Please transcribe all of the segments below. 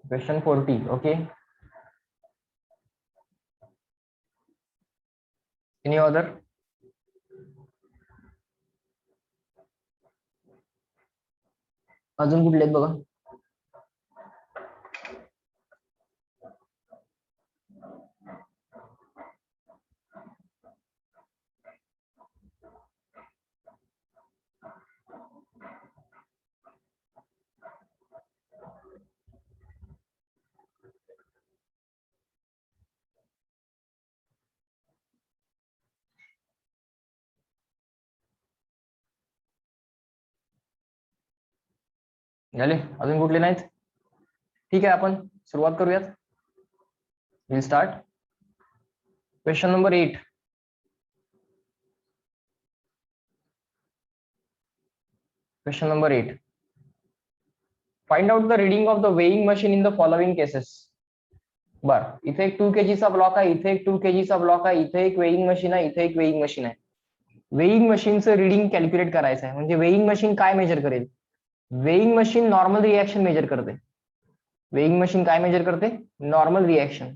Question 40. Okay. Any other? अजून कुठले आहेत बघा. झाले अजून कुठले नाहीत? ठीक आहे, आपण सुरुवात करूयात. Will start. Question number 8. Question number 8. Find out the reading of the weighing machine in the following cases. बर, इथे एक 2 kg चा ब्लॉक आहे, इथे एक 2 kg चा ब्लॉक आहे, इथे एक वेइंग मशीन आहे, इथे एक वेइंग मशीन आहे. वेइंग मशीनचं रीडिंग कॅल्क्युलेट करायचं आहे. म्हणजे वेइंग मशीन काय मेजर करेल? Weighing machine normal reaction measure करते. वेइंग मशीन काय मेजर करते? Normal reaction.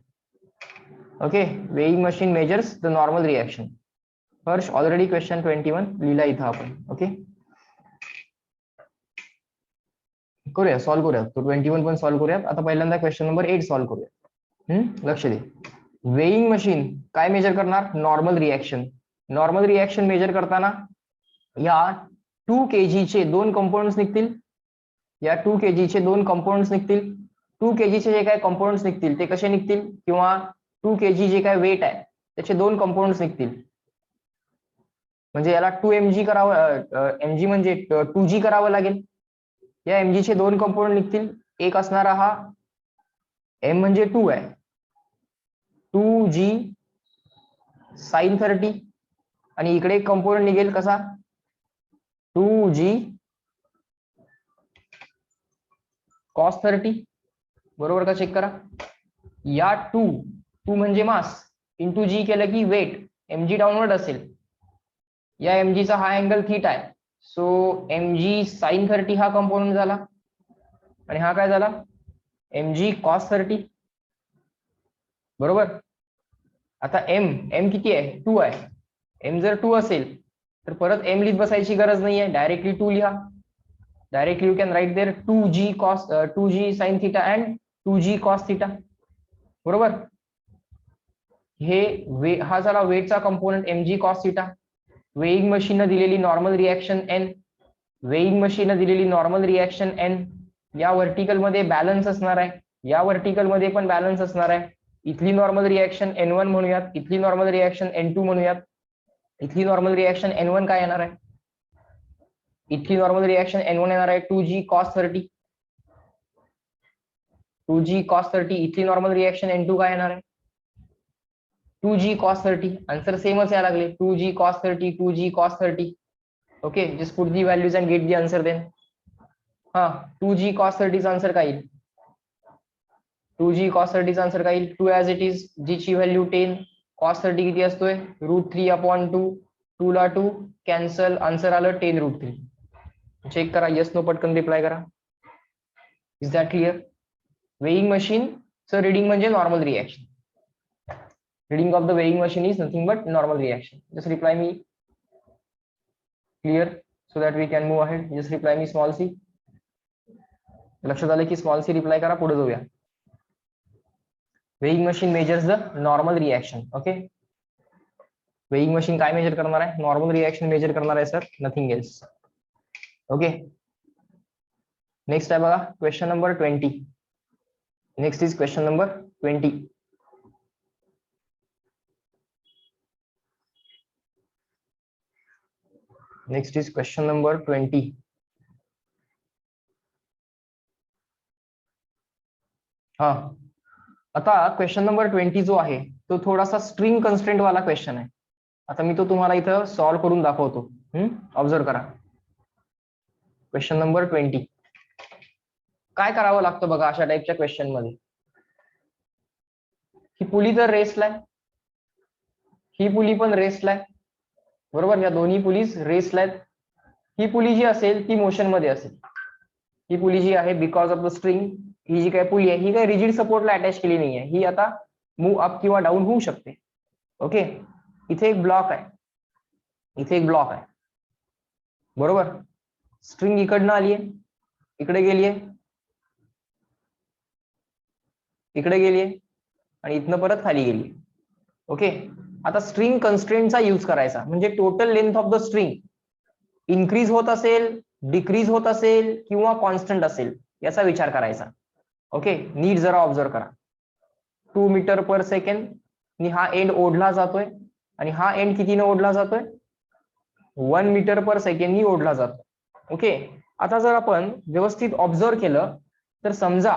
Okay, weighing machine measures the normal reaction. Harsh already question 21 लिहिला इथं आपण. ओके, करूया, सॉल्व्ह करूया. तो 21 पण सॉल्व्ह करूयात. आता पहिल्यांदा क्वेश्चन नंबर 8 सॉल्व्ह करूया. लक्ष दे. वेइंग मशीन काय मेजर करणार? Normal reaction. Normal reaction measure करताना या 2 kg चे दोन कंपोनेंट्स निघतील. या 2 kg चे दोन कंपोनेंट्स निघतील. 2 kg चे जे काय कंपोनेंट्स निघतील ते कसे निघतील? किंवा 2 kg जे काय वेट आहे त्याचे दोन कंपोनेंट्स निघतील. म्हणजे याला 2 mg करावं, mg म्हणजे 2g करावं लागेल. या mg चे दोन कंपोनेंट निघतील. एक असणारा हा m म्हणजे 2 आहे, 2g sin 30, आणि इकडे एक कंपोनेंट निघेल कसा? 2g cos 30. बरोबर का? चेक करा. या 2 म्हणजे मास इंटू जी केलं की वेट, mg डाऊनवर्ड असेल. या mg चा हा अँगल थीटा आहे. सो mg sin 30 हा कंपोनेंट झाला, आणि हा काय झाला? mg cos 30. बरोबर. आता m किती आहे? 2 आहे. m जर 2 असेल तर परत m लिहित बसायची गरज नाहीये, डायरेक्टली 2 लिहा. Directly you can write there 2g sin theta and 2g cos theta. बरोबर. हे हा झाला वेटचा component mg cos theta. Weighing machine दिलेली normal reaction n. Weighing machine दिलेली नॉर्मल रिएक्शन n. या वर्टिकल मध्ये बॅलन्स असणार आहे, या वर्टिकल मध्ये पण बॅलन्स असणार आहे. इथली नॉर्मल रिएक्शन n1 म्हणूयात, इथली नॉर्मल रिएक्शन n2 म्हणूयात. इथली नॉर्मल रिएक्शन n1 काय येणार आहे? इथली नॉर्मल रिएक्शन n1 येणार आहे 2g cos 30. 2g cos 30. इथली नॉर्मल रिएक्शन n2 काय येणार आहे? 2g cos 30. आन्सर सेमच यायला लागले, 2g cos 30, 2g cos 30. Okay, just put the values and get the answer then. हा, 2g cos 30 चा आन्सर काय येईल? 2g cos 30 चा आन्सर काय येईल? 2 ॲज इट इज, g ची व्हॅल्यू 10, cos 30 किती असतोय? √3/2. 2 ला 2 कॅन्सल, आन्सर आलं 10√3. चेक करा, येस नो पटकन रिप्लाय करा. Is that clear? Weighing machine चं रीडिंग म्हणजे normal reaction. Reading of the weighing machine is nothing but normal reaction. Just reply me clear so that we can move ahead. Just reply me small c. लक्षात आलं की small c reply करा, पुढे जाऊया. Weighing machine measures the normal reaction. Okay, weighing machine काय measure करणार आहे? Normal reaction measure करणार आहे sir, nothing else. Okay, next आहे बघा question number 20. Next is question number 20. Next is question number 20. हा, आता क्वेश्चन नंबर 20 जो आहे तो थोडासा स्ट्रिंग कन्स्ट्रेंट वाला क्वेश्चन आहे. आता मी तो तुम्हाला इथं सॉल्व्ह करून दाखवतो. ऑब्झर्व करा. Question number 20. काय करावं लागतं बघा अशा टाईपच्या क्वेश्चन मध्ये? ही पुली तर रेस्टला आहे, ही पुली पण रेस्टला आहे. बरोबर, या दोन्ही पुलीज रेस्टला आहेत. ही पुली जी असेल ती मोशन मध्ये असेल. ही पुली जी आहे बिकॉज ऑफ द स्ट्रिंग ही जी काय पुली आहे ही काय रिजिड सपोर्टला अटॅच केली नाही आहे, ही आता मूव्ह अप किंवा डाऊन होऊ शकते. ओके, इथे एक ब्लॉक आहे, इथे एक ब्लॉक आहे, बरोबर. स्ट्रिंग इकडनं आली आहे, इकडे गेली आहे, इकडे गेली आहे आणि इथनं परत खाली गेली. ओके, आता स्ट्रिंग कन्स्ट्रेंटचा यूज करायचा, म्हणजे total length of the string increase होत असेल, डिक्रीज होत असेल किंवा कॉन्स्टंट असेल याचा विचार करायचा. ओके, नीट जरा ऑब्झर्व करा. 2 मीटर पर सेकंड नि हा एंड ओढला जातोय आणि हा एंड कितीने ओढला जातोय, 1 मीटर पर सेकंड नि ओढला जातो. ओके, आता जर आपण व्यवस्थित ऑब्झर्व केलं तर समजा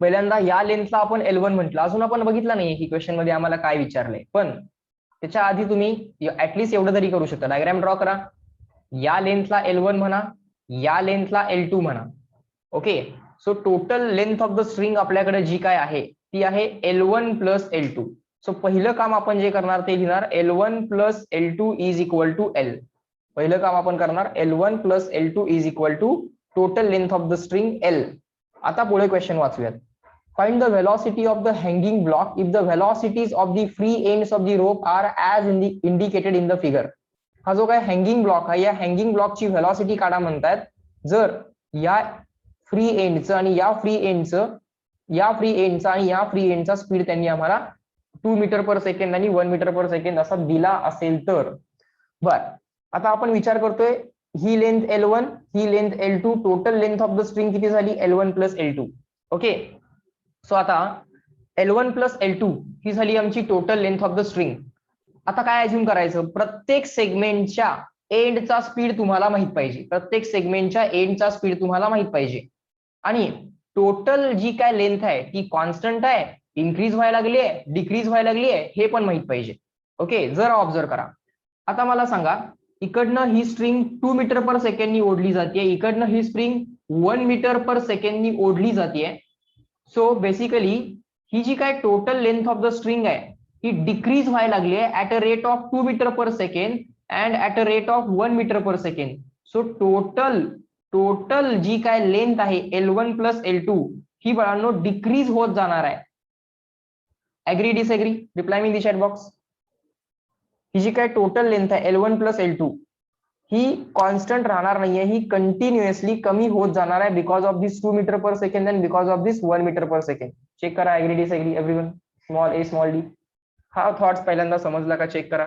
पहिल्यांदा या लेंथला आपण L1 म्हटलं, अजून आपण बघितलं नाही की क्वेश्चन मध्ये आम्हाला काय विचारलंय, पण त्याच्या आधी तुम्ही ऍटलीस्ट एवढं तरी करू शकता. डायग्राम ड्रॉ करा, या लेंथला L1 म्हणा, या लेंथला L2 म्हणा. Okay, so total length of the string आपल्याकडे जी काय आहे ती आहे L1 प्लस L2. सो पहिलं काम आपण जे करणार ते लिहिणार L1 plus L2 is equal to L. पहिलं काम आपण करणार L1 plus L2 is equal to total length of the string L. आता पुढे क्वेश्चन वाचूयात. Find the velocity of the hanging block if the velocities of the free ends of the rope are as indicated in the figure. हा जो काय hanging block आहे, या hanging ब्लॉकची velocity काढा म्हणतात. जर या फ्री एंडचं आणि या फ्री एंडचं, या फ्री एंडचा आणि या फ्री एंडचा स्पीड त्यांनी आम्हाला 2 मीटर पर सेकंड आणि 1 मीटर पर सेकंड असा दिला असेल तर. बर, आता आपण विचार करतोय ही लेंथ L1, ही length L2, total length of the string किती झाली L1 plus L2. Okay, so आता L1 प्लस L2 ही झाली आमची total length of the string. आता काय अज्युम करायचं, प्रत्येक सेगमेंटच्या एंडचा स्पीड तुम्हाला माहित पाहिजे, प्रत्येक सेगमेंटच्या एंडचा स्पीड तुम्हाला माहित पाहिजे आणि टोटल जी काय लेंथ आहे ती कॉन्स्टंट आहे, इन्क्रीज व्हायला लागली आहे, डिक्रीज व्हायला लागली आहे हे पण माहित पाहिजे. ओके, जरा ऑब्झर्व करा. आता मला सांगा, इकडनं ही स्ट्रिंग 2 मीटर पर सेकंडनी ओढली जाते, इकडनं ही स्ट्रिंग 1 मीटर पर सेकंडनी ओढली जाते. सो बेसिकली ही जी काय total length of the string आहे ही डिक्रीज व्हायला लागली आहे at a rate of 2 metre per second and at a rate of 1 metre per second. So total जी काय लेंथ आहे L1 प्लस L2 ही बाळांनो डिक्रीज होत जाणार आहे. Agree disagree, reply me in the chat box. ही जी काय टोटल लेंथ आहे L1 प्लस L2 ही कॉन्स्टंट राहणार नाहीये, ही कंटिन्युअसली कमी होत जाणार आहे because of this 2 metre per second and because of this 1 metre per second. Check करा, agree disagree everyone, small a small d. हा थॉट्स पहिल्यांदा समजला का, चेक करा,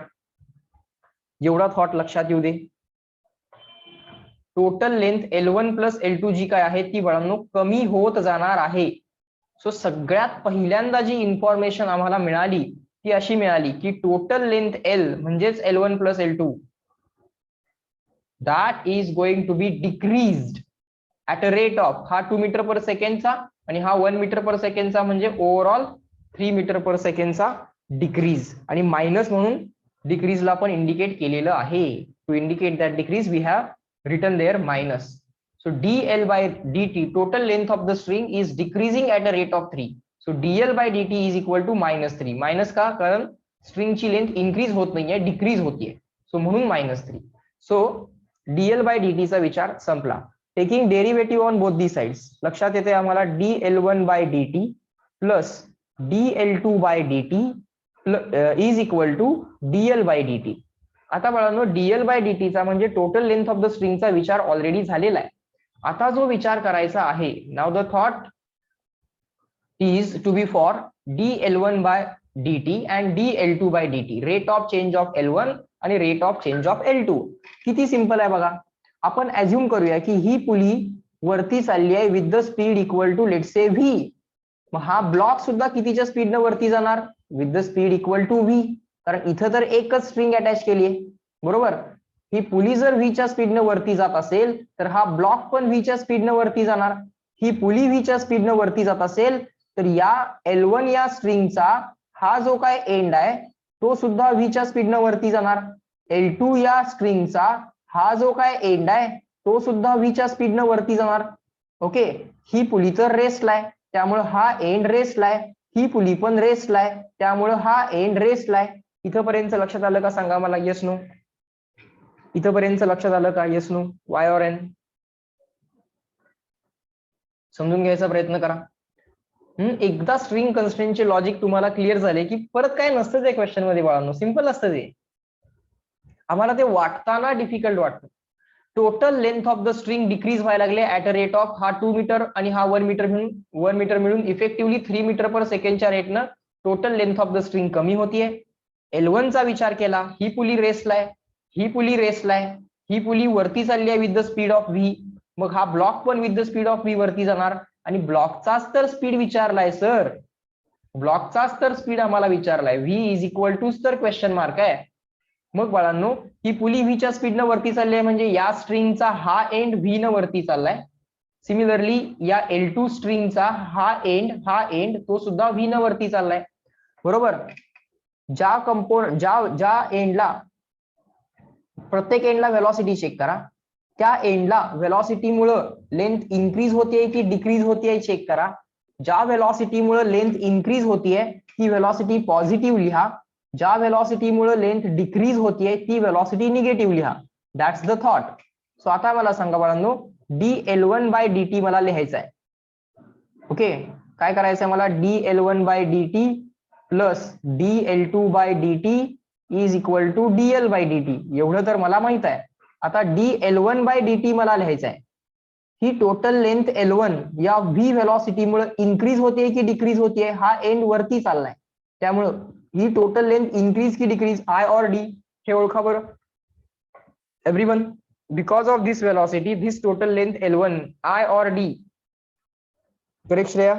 एवढा थॉट लक्षात येऊ दे. Total length L1 plus L2 जी काय आहे ती बाळांनो कमी होत जाणार आहे. सो सगळ्यात पहिल्यांदा जी इन्फॉर्मेशन आम्हाला मिळाली ती अशी मिळाली की टोटल लेंथ L म्हणजेच L1 plus L2 that is going to be decreased at a rate of, हा 2 मीटर पर सेकंडचा आणि हा 1 मीटर पर सेकंडचा म्हणजे ओव्हरऑल 3 मीटर पर सेकंडचा डिक्रीज, आणि मायनस म्हणून डिक्रीजला पण इंडिकेट केलेलं आहे. To indicate that decrease we have written there minus. So dl by dt total length of the string is decreasing at a rate of 3. So dl by dt is equal to -3. Minus का, कारण स्ट्रिंगची length increase होत नाहीये, decrease होतीये, so म्हणून -3. So dl by dt चा विचार संपला. Taking derivative on both the sides, लक्षात येते आम्हाला dl1 by dt plus dl2 by dt is equal to dl by dt. आता बाळांनो dl by dt चा म्हणजे टोटल लेंथ ऑफ द स्ट्रिंगचा विचार ऑलरेडी झालेला आहे. आता जो विचार करायचा आहे, now the thought is to be for dl1 by dt and dl2 by dt, rate of change of L1 आणि rate of change of L2. किती सिंपल आहे बघा. आपण अज्युम करूया की ही पुली वरती चालली आहे with the speed equal to let's say v. मग हा ब्लॉक सुद्धा कितीच्या स्पीडनं वरती जाणार, with the speed equal to v, कारण इथं तर एकच स्ट्रिंग अटॅच केली आहे, बरोबर. ही पुली जर v च्या स्पीडनं वरती जात असेल तर हा ब्लॉक पण v च्या स्पीडनं वरती जाणार. ही पुली v च्या स्पीडनं वरती जात असेल तर या L1 या स्ट्रिंगचा हा जो काय एंड आहे तो सुद्धा v च्या स्पीडनं वरती जाणार. L2 या स्ट्रिंगचा हा जो काय एंड आहे तो सुद्धा v च्या स्पीडनं वरती जाणार. ओके, ही पुली तर रेस्टला आहे त्यामुळे हा एंड रेस्टला आहे, ही पुली पण रेस्टला आहे त्यामुळे हा एंड रेस्टला आहे. इथपर्यंत लक्षात आलं का सांगा मला, येस नो. इथपर्यंत लक्षात आलं का, yes no, Y or N. समजून घ्यायचा प्रयत्न करा. एकदा स्ट्रिंग कन्स्ट्रेंटचे लॉजिक तुम्हाला क्लिअर झाले की परत काय नसतं ते क्वेश्चन मध्ये बाळांनो, सिंपल असतं ते. आम्हाला ते वाटताना डिफिकल्ट वाटतं. Total length of the string decrease व्हायला लागले ऍट अ रेट ऑफ हा 2 मीटर आणि हा 1 मीटर मिळून इफेक्टिव्हली 3 मीटर पर सेकंडच्या रेटनं total length of the string कमी होतीये. L1 चा विचार केला, ही पुली रेसलाय, ही पुली रेसलाय, ही पुली वरती चालली आहे with the speed of v. मग हा ब्लॉक पण with the speed of v वरती जाणार आणि ब्लॉकचाच तर स्पीड विचारलाय सर, ब्लॉकचाच तर स्पीड आम्हाला विचारलाय. व्ही इज इक्वल टू तर क्वेश्चन मार्क आहे. मग बाळांनो ही पुली व्हीच्या स्पीडनं वरती चालली आहे म्हणजे या स्ट्रिंगचा हा एंड व्ही न वरती चाललाय. सिमिलरली या L2 स्ट्रिंगचा हा एंड तो सुद्धा व्ही न वरती चाललाय. बरोबर. ज्या एंडला प्रत्येक एंडला व्हेलॉसिटी चेक करा, त्या एंडला व्हेलॉसिटीमुळे लेंथ इन्क्रीज होतीये की डिक्रीज होतीये चेक करा. ज्या व्हेलॉसिटीमुळे लेंथ इन्क्रीज होतीये ती व्हेलॉसिटी पॉझिटिव्ह लिहा, ज्या व्हेलॉसिटीमुळे लेंथ डिक्रीज होतीये ती व्हेलॉसिटी निगेटिव्ह लिहा. That's the thought. सो आता मला सांगा बाळांनो, dL1/dt मला लिहायचं आहे. ओके, काय करायचंय मला, dL1/dt plus dL2/dt is equal to dL/dt. एवढं तर मला माहित आहे. आता dL1/dt मला लिहायचं आहे. ही टोटल लेंथ L1 या v व्हेलॉसिटीमुळे इन्क्रीज होते की डिक्रीज होते, हा एंड वरती चाललाय, त्यामुळं ही टोटल लेंथ इन्क्रीज की डिक्रीज, I or D हे ओळखा बरं everyone. Because of this velocity this total length L1, I or D. Correct Shreya,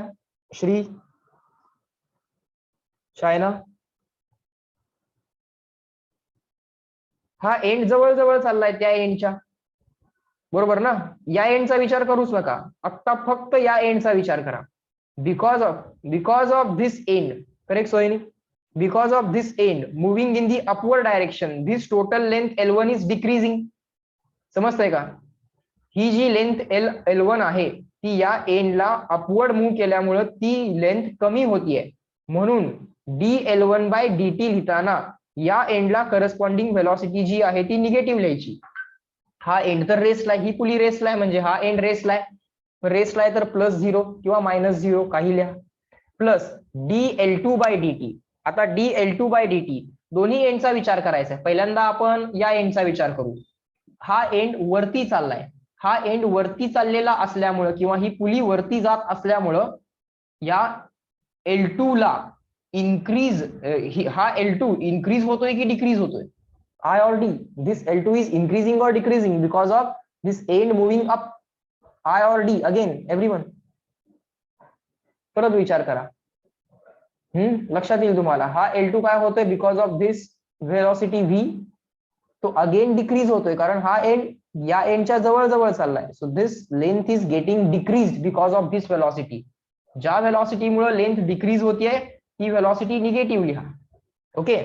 Shri, Shaina. हा एंड जवळ जवळ चाललाय त्या एंडच्या, बरोबर ना. या एंडचा विचार करूच नका, आता फक्त या एंडचा विचार करा. Because of this end, correct सोयनी, because of this end moving in the upward direction this total length L1 is decreasing. समजतंय का. ही जी लेंथ L1 आहे ती या एंडला अपवर्ड मूव्ह केल्यामुळे ती लेंथ कमी होतीये, म्हणून dL1/dt लिहिताना या एंडला करस्पॉन्डिंग व्हेलॉसिटी जी आहे ती निगेटिव्ह लिहायची. हा एंड तर रेसलाय, ही पुली रेसलाय म्हणजे हा एंड रेसलाय, रेसलाय तर +0 किंवा -0 काही लिहा, प्लस dL2/dt. आता dL2/dt दोन्ही एंडचा विचार करायचा आहे. पहिल्यांदा आपण या एंडचा विचार करू. हा एंड वरती चाललाय, हा एंड वरती चाललेला असल्यामुळं किंवा ही पुली वरती जात असल्यामुळं या L2 ला इन्क्रीज, हा L2 इन्क्रीज होतोय की डिक्रीज होतोय, I or D. This L2 is increasing or decreasing because of this end moving up, I or D. Again everyone परत विचार करा. लक्षात येईल तुम्हाला. हा L2 काय होतोय, because of this velocity V तो अगेन डिक्रीज होतोय कारण हा एंड या एंडच्या जवळ जवळ चाललाय. So this length is getting decrease because of this velocity. ज्या व्हेलॉसिटीमुळे लेंथ डिक्रीज होतीये ती व्हेलॉसिटी निगेटिव्ह लिहा. ओके.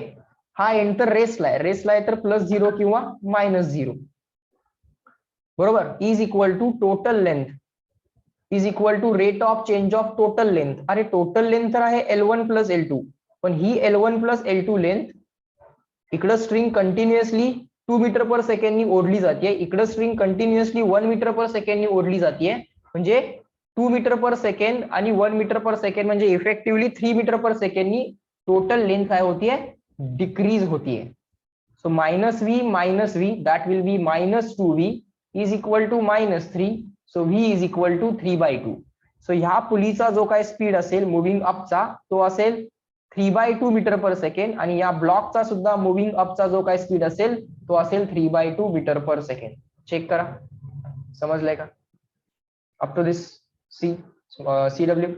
हा एंड तर रेसलाय तर +0 किंवा -0, बरोबर. Is equal to total length is equal to rate of change of total length. अरे टोटल लेंथ तर आहे L1 + L2, पण ही L1 + L2 लेंथ इकडं स्ट्रिंग कंटिन्युअसली 2 मीटर पर सेकंडनी ओढली जाते, इकडं स्ट्रिंग कंटिन्युअसली 1 मीटर पर सेकंडनी ओढली जाते, म्हणजे 2 मीटर पर सेकंड आणि 1 मीटर पर सेकंड म्हणजे effectively 3 metre per सेकंडनी total length काय होतीये, डिक्रीज होतीये. So -v that will be -2v is equal to -3. So v is equal to 3/2. So ह्या पुलीचा जो काय स्पीड असेल मुव्हिंग अपचा तो असेल 3/2 मीटर पर सेकंड आणि या ब्लॉकचा सुद्धा मुव्हिंग अपचा जो काय स्पीड असेल तो असेल 3/2 मीटर पर सेकंड. चेक करा, समजलंय का अप टू दिस CW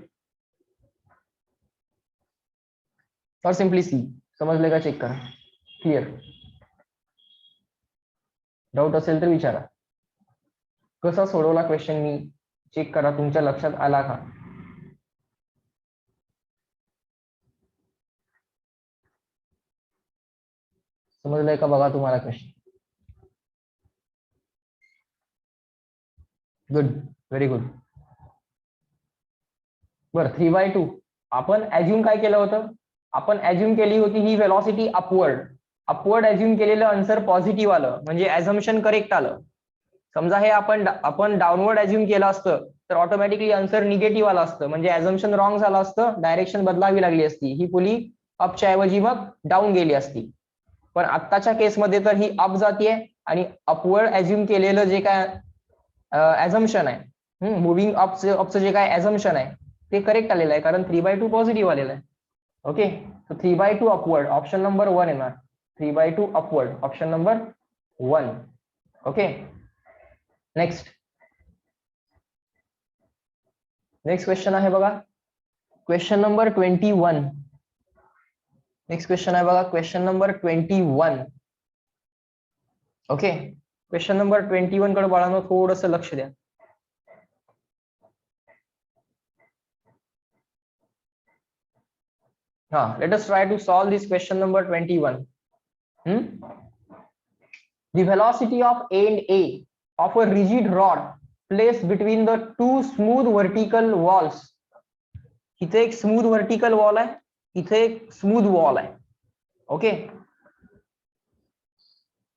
और सिंपली C. समजलंय का, चेक करा. क्लिअर, डाऊट असेल तर विचारा. कसा सोडवला क्वेश्चन मी चेक करा, तुमच्या लक्षात आला का. समजलंय का बघा तुम्हाला क्वेश्चन. Good, very good. बरं 3/2 आपण ऍज्युम काय केलं होतं, आपण ऍज्युम केली होती ही व्हेलॉसिटी अपवर्ड ऍज्युम केलेलं आन्सर पॉझिटिव्ह आलं म्हणजे ऍझम्पशन करेक्ट आलं. समजा हे आपण डाऊनवर्ड ऍज्युम केलं असतं तर ऑटोमॅटिकली आन्सर निगेटिव्ह आला असतं, म्हणजे ऍझम्पशन रॉंग झालं असतं, डायरेक्शन बदलावी लागली असती, ही पुली अपच्या ऐवजी मग डाऊन गेली असती. पण आत्ताच्या केसमध्ये तर ही अप जातीये आणि अपवर्ड ऍझ्युम केलेलं जे काय ऍझम्पशन आहे, मुव्हिंग अपचं जे काय ऍझम्पशन आहे ते करेक्ट आलेलं आहे, कारण 3/2 पॉझिटिव्ह आलेलं आहे. ओके, तर 3/2 अपवर्ड ऑप्शन नंबर 1 येणार. 3/2 upward option number 1. Okay, next question आहे बघा, क्वेश्चन नंबर 21. नेक्स्ट क्वेश्चन आहे बघा, question number 21. Okay, question number 21 कडे बाळांनो थोडंसं लक्ष द्या. Let us try to solve this question number 21. The velocity of end A of a rigid rod placed between the two smooth vertical walls. इथे एक smooth vertical wall आहे, इथे एक स्मूथ वॉल आहे. Okay,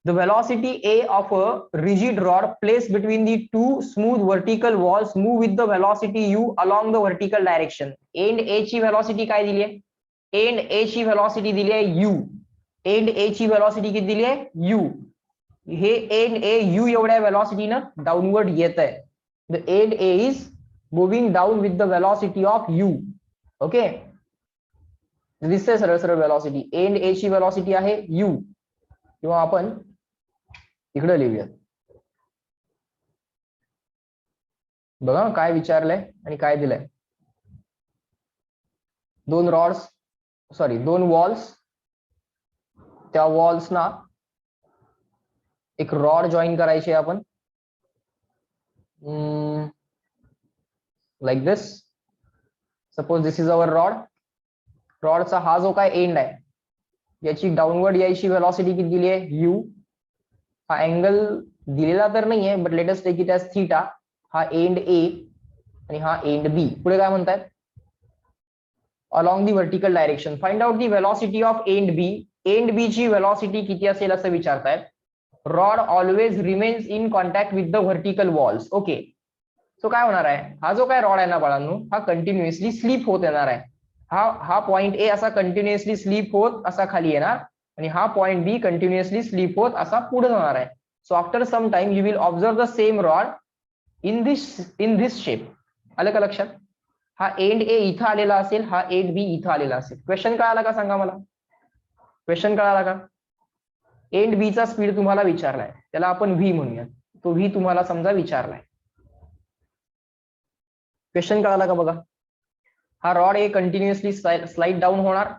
the velocity A of a rigid rod placed between the two smooth vertical walls move with the velocity u along the vertical direction. End A ची velocity काय दिली आहे? End ए ची velocity दिली आहे you. End ए ची velocity किती दिली आहे? यू. हे एंड ए यू एवढ्या व्हेलॉसिटीनं डाऊनवर्ड येत आहे. The end A is moving down with the velocity of you. Okay, दिसते सरळ सरळ व्हेलॉसिटी. एंड ए ची व्हेलॉसिटी आहे यू, किंवा आपण इकडे लिहूया. बघा काय विचारलंय आणि काय दिलंय. दोन वॉल्स, त्या वॉल्सना एक रॉड जॉईन करायची आपण, like this. Suppose this is our rod. रॉडचा हा जो काय एंड आहे याची डाऊनवर्ड यायची व्हेलॉसिटी किती दिली आहे? यू. हा अँगल दिलेला तर नाहीये, but let us take it as theta. हा एंड ए आणि हा एंड बी. पुढे काय म्हणतात? along the vertical direction. Find out the velocity of end B. End B ची velocity किती असेल असं विचारतायत. Rod always remains in contact with the vertical walls. Okay. So काय होणार आहे? हा जो काय रॉड आहे ना बाळांनो, हा कंटिन्युअसली स्लीप होत येणार आहे. हा पॉइंट ए असा कंटिन्युअसली स्लीप होत असा खाली येणार आणि हा पॉइंट बी कंटिन्युअसली स्लीप होत असा पुढे जाणार आहे. So after some time you will observe the same rod in this shape. आलं का लक्षात? हा एंड ए इथं आलेला असेल, हा एंड बी इथं आलेला असेल. क्वेश्चन कळाला का? सांगा मला, क्वेश्चन कळाला का? एंड बी चा स्पीड तुम्हाला विचारलाय, त्याला आपण व्ही म्हणूया. तो व्ही तुम्हाला समजा विचारलाय. क्वेश्चन कळाला का? बघा, हा रॉड ए कंटिन्युअसली स्लाइड डाऊन होणार,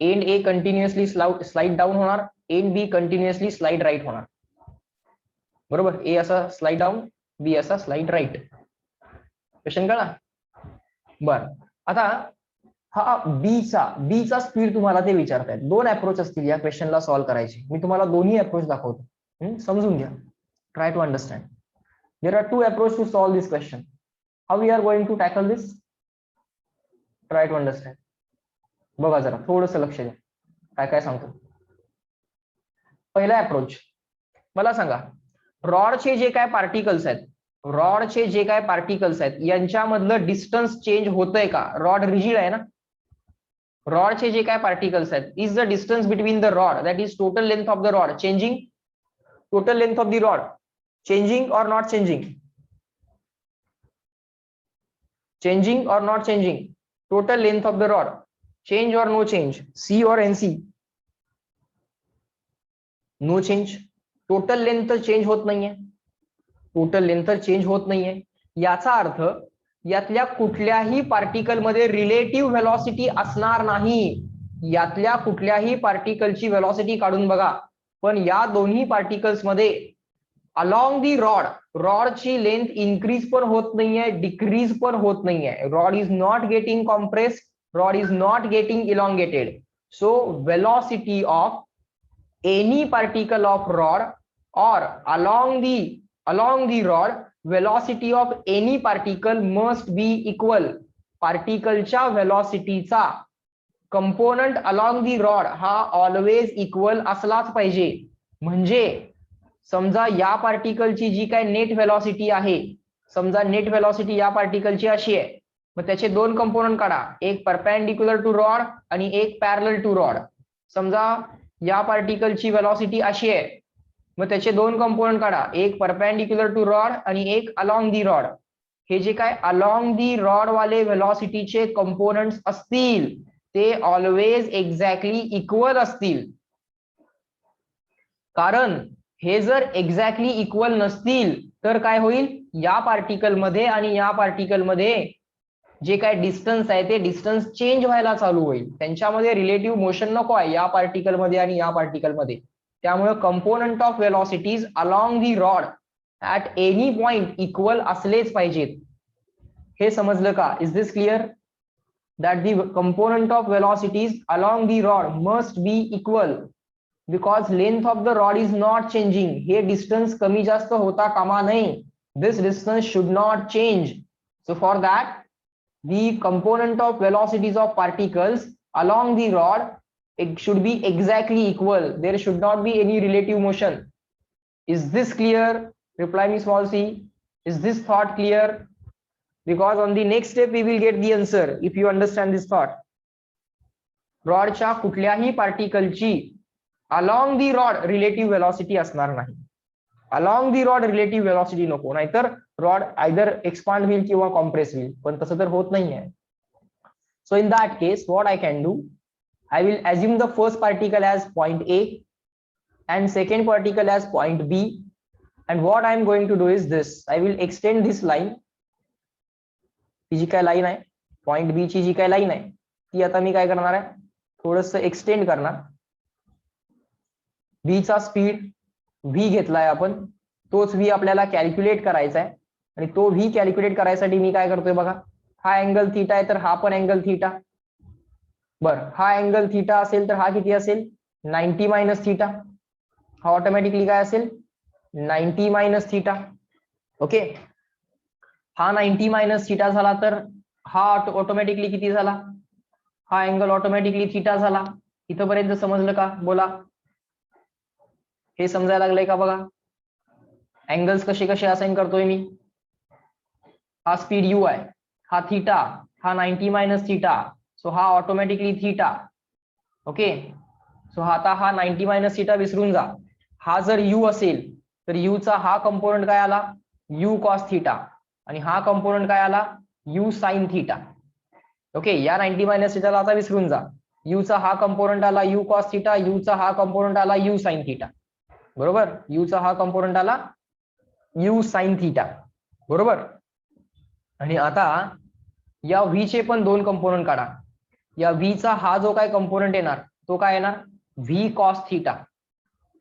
एंड ए कंटिन्युअसली स्लाइड डाऊन होणार, एंड बी कंटिन्युअसली स्लाइड राईट होणार. बरोबर, ए असा स्लाइड डाऊन, बी असा स्लाइड राईट. क्वेश्चन कळला? बर, आता हा बीचा स्पीड तुम्हाला ते विचारतायत. दोन अप्रोच असतील या क्वेश्चनला सॉल्व्ह करायचे. मी तुम्हाला दोन्ही अप्रोच दाखवतो, समजून घ्या. Try to understand. There are two approach to solve this question. How we are going to tackle this? Try to understand. बघा जरा, थोडंसं लक्ष द्या काय काय सांगतो. पहिला अप्रोच, मला सांगा, रॉडचे जे काय पार्टिकल्स आहेत, यांच्यामधलं डिस्टन्स चेंज होतंय का? रॉड रिजिड आहे ना. रॉडचे जे काय पार्टिकल्स आहेत, is the distance between the rod, that is total length of the rod, changing? Total length of the rod changing or not changing? Changing or not changing? Total length of the rod change or no change? C or NC? No change. Total length तर change होत नाहीये, total length तर change होत नाहीये. याचा अर्थ यातल्या कुठल्याही पार्टिकल मध्ये रिलेटिव्ह व्हेलॉसिटी असणार नाही. यातल्या कुठल्याही पार्टिकलची व्हेलॉसिटी काढून बघा, पण या दोन्ही पार्टिकल्स मध्ये अलॉंग दी रॉडची लेंथ इन्क्रीज पण होत नाहीये, डिक्रीज पण होत नाहीये. Rod is not getting compressed, rod is not getting elongated. So velocity of any particle of rod or along the rod, velocity of any particle must be equal. पार्टिकलच्या व्हेलॉसिटीचा component along the rod हा always equal असलाच पाहिजे. म्हणजे समजा या पार्टिकलची जी काय net velocity आहे, समजा नेट व्हेलॉसिटी या पार्टिकलची अशी आहे, मग त्याचे दोन कंपोनंट काढा, एक परपेंडिक्युलर टू रॉड आणि एक पॅरलल टू रॉड. समजा या पार्टिकलची व्हेलॉसिटी अशी आहे, मग त्याचे दोन कंपोनंट काढा, एक परपेंडिक्युलर टू रॉड आणि एक अलॉंग दी रॉड. हे जे काय अलॉंग दी रॉड वाले व्हेलॉसिटीचे कंपोनंट्स असतील ते ऑलवेज एक्झॅक्टली इक्वल असतील. कारण हे जर एक्झॅक्टली इक्वल नसतील तर काय होईल, या पार्टिकल मध्ये आणि या पार्टिकल मध्ये जे काय डिस्टन्स आहे ते डिस्टन्स चेंज व्हायला चालू होईल. त्यांच्यामध्ये रिलेटिव्ह मोशन नको आहे या पार्टिकल मध्ये आणि या पार्टिकल मध्ये. त्यामुळे component of velocities along the rod at any point equal असलेच पाहिजेत. हे समजलं का? Is this clear? That the component of velocities along the rod must be equal because length of the rod is not changing. हे distance कमी जास्त होता कामा नये. This distance should not change. So for that the component of velocities of particles along the rod, it should be exactly equal. There should not be any relative motion. Is this clear? Reply me small c. Is this thought clear? Because on the next step we will get the answer if you understand this thought. Rod च्या कुठल्याही particle ची along the rod relative velocity असणार नाही. Along the rod relative velocity नको, नाहीतर rod either expand होईल किंवा compress होईल, पण तसं तर होत नाहीये. So in that case what I can do, I will assume the first particle as point A and second particle as point B. And what I am going to do is this, I will extend this line. ही जी काय line आहे point बी ची जी काय line आहे ती आता मी काय करणार आहे, थोडस एक्सटेंड करणार. बी चा स्पीड व्ही घेतलाय आपण, तोच व्ही आपल्याला कॅल्क्युलेट करायचा आहे. आणि तो व्ही कॅल्क्युलेट करायसाठी मी काय करतोय बघा, हा अँगल थीटा आहे तर हा पण अँगल थीटा. बरं, हा अँगल थीटा असेल तर हा किती असेल, 90 मायनस थीटा. हा ऑटोमॅटिकली काय असेल, 90 मायनस थीटा. ओके, हा 90 मायनस थीटा झाला तर हा ऑटोमॅटिकली किती झाला, हा अँगल ऑटोमॅटिकली थीटा झाला. इथपर्यंत समजलं का? बोला, हे समजायला लागलंय का? बघा अँगल्स कसे कसे असाइन करतोय मी. हा स्पीड यू आहे, हा थीटा, हा 90 मायनस थीटा, सो हा ऑटोमॅटिकली थीटा. ओके, सो आता हा 90 मायनस थीटा विसरून जा. हा जर यू असेल तर यू चा हा कंपोनंट काय आला, यू कॉस थीटा, आणि हा कंपोनंट काय आला, यू साइन थीटा. ओके, या 90 मायनस थीटाला आता विसरून जा. यू चा हा कंपोनंट आला यू कॉस थीटा, यू चा हा कंपोनंट आला यू साइन थीटा. बरोबर, यू चा हा कंपोनंट आला यू साइन थीटा. बरोबर. आणि आता या व्ही चे पण दोन कंपोनंट काढा. या व्ही चा हा जो काय कंपोनंट येणार तो काय येणार, व्ही कॉस थीटा.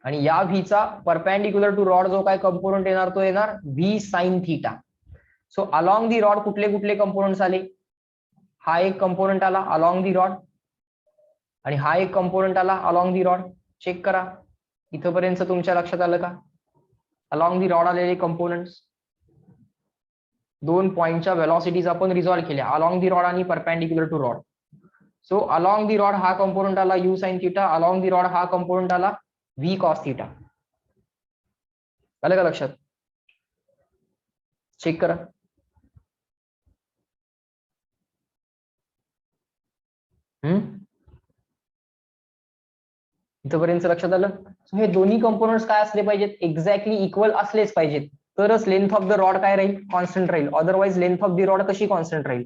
आणि या व्ही चा परपेंडिक्युलर टू रॉड जो काय कंपोनंट येणार तो येणार V sine theta. So along the rod कुठले कुठले कंपोनंट्स आले, हा एक कंपोनंट आला अलॉंग दी रॉड आणि हा एक कंपोनंट आला अलॉंग दी रॉड. चेक करा इथपर्यंत तुमच्या लक्षात आलं का? अलॉंग दी रॉड आलेले कंपोनंट्स, दोन पॉइंटच्या वेलॉसिटीज आपण रिझॉल्व्ह केल्या अलॉंग दी रॉड आणि perpendicular to rod. So along the rod हा कंपोनंट आला u sine theta, along the rod हा कंपोनंट आला व्ही कॉस थीटा. आलं का लक्षात? चेक करा. इथपर्यंत लक्षात आलं? सो हे दोन्ही कंपोनंट्स काय असले पाहिजेत, एक्झॅक्टली इक्वल असलेच पाहिजेत, तरच लेंथ ऑफ द रॉड काय राहील, कॉन्स्टंट राहील. Otherwise length of the rod कशी कॉन्स्टंट राहील?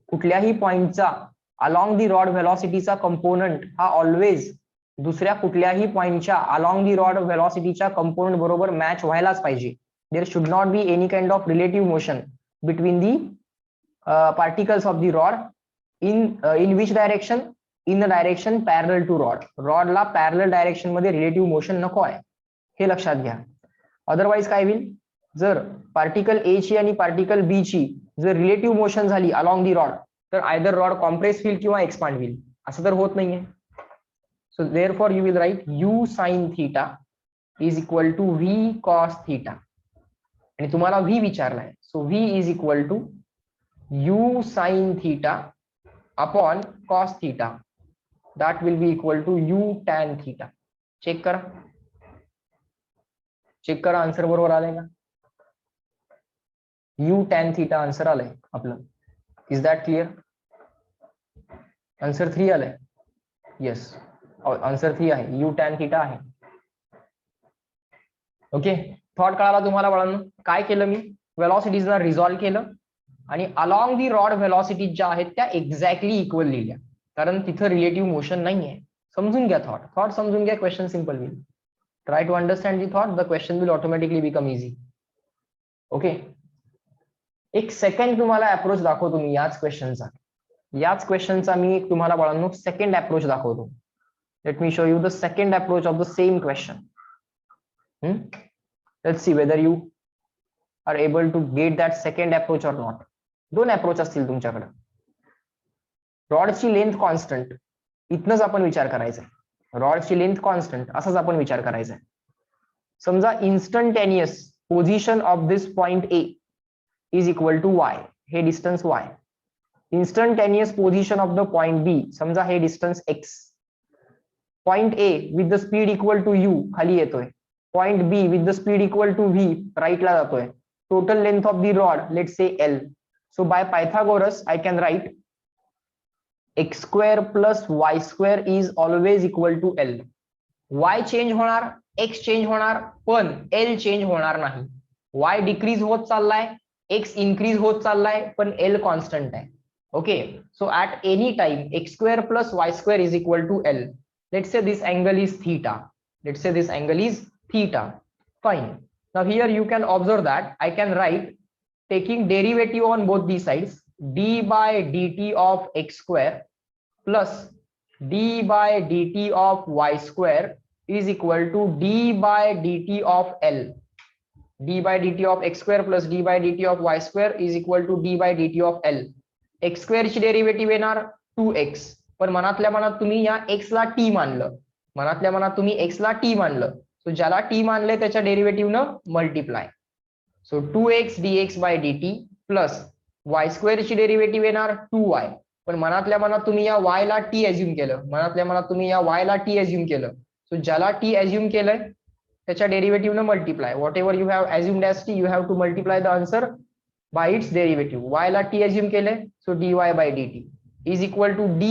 कुठल्याही पॉइंटचा अलॉंग दी रॉड व्हेलॉसिटीचा कंपोनंट हा ऑलवेज दुसऱ्या कुठल्याही पॉइंटच्या अलॉंग दी रॉड व्हेलॉसिटीच्या कंपोनंट बरोबर मॅच व्हायलाच पाहिजे. There should not be any kind of relative motion between the particles of the rod in which direction, in the direction parallel to rod. रॉडला parallel direction मध्ये relative motion नको आहे, हे लक्षात घ्या. अदरवाइज काय होईल, जर पार्टिकल ए ची आणि पार्टिकल बी ची जर रिलेटिव्ह मोशन झाली अलॉंग दी रॉड तर आयदर रॉड कॉम्प्रेस होईल किंवा एक्सपांड होईल. असं तर होत नाहीये. So therefore you will write u sine theta is equal to v cos theta. आणि तुम्हाला व्ही विचारलाय, so V is equal to u sine theta upon cos theta, that will be equal to u tan theta. Check करा, check करा answer बरोबर आलाय का? You tan theta answer आलंय आपलं. Is that clear? आन्सर 3 आलंय. Yes, answer 3 आहे, you tan theta आहे. ओके, थॉट कळाला तुम्हाला बाळांनो? काय केलं मी, व्हेलॉसिटीजना रिझॉल्व्ह केलं आणि अलॉंग दी रॉड व्हेलॉसिटीज ज्या आहेत त्या एक्झॅक्टली इक्वल लिहिल्या, कारण तिथं रिलेटिव्ह मोशन नाहीये. समजून घ्या थॉट समजून घ्या. Question simple will. Try to understand the thought, the question will automatically become easy. Okay, एक सेकंड तुम्हाला अप्रोच दाखवतो मी याच क्वेश्चनचा मी एक तुम्हाला बाळांनो सेकंड अप्रोच दाखवतो. Let me show you the second approach of the same question. Let's see whether you are able to get that second approach or not. दोन अप्रोच असतील तुमच्याकडे. रॉडची लेंथ कॉन्स्टंट, इथनच आपण विचार करायचा आहे. रॉडची लेंथ कॉन्स्टंट असाच आपण विचार करायचा आहे. समजा instantaneous position of this point A is equal to y, हे distance y. Instantaneous position of the point B, समजा हे distance x. Point A with the speed equal to u खाली येतोय. Point B with the speed equal to v राईटला जातोय. Total length of the rod let say L. So by Pythagoras I can write x square plus Y square is always equal to L. Y change होणार, x change होणार, पण L change होणार नाही. Y decrease होत चाललाय, x increase होत चाललाय, पण एल कॉन्स्टंट आहे. Okay, so at any time X square plus Y square is equal to L. Let's say this angle is theta. Let's say this angle is theta. Fine. Now here you can observe that I can write, taking derivative on both these sides, d by dt of x square plus d by dt of y square is equal to d by dt of L. d by dt of x square plus d by dt of y square is equal to d by dt of L. x square ची derivative येणार 2x, पण मनातल्या मनात तुम्ही या x ला t मानलं. मनातल्या मनात तुम्ही x ला t मानलं, सो ज्याला t मानले त्याच्या डेरिव्हेटिव्हनं multiply. So 2x dx by dt plus y square ची डेरिव्हेटिव्ह येणार 2y, पण मनातल्या मनात तुम्ही या y ला t अज्युम केलं. मनातल्या मनात तुम्ही या y ला t अज्युम केलं, सो ज्याला t अज्युम केलंय त्याच्या डेरिव्हेटिव्हनं multiply. Whatever you have assumed as t, you have to multiply the answer by its derivative. y ला t अज्युम केलंय, so dy by dt is equal to d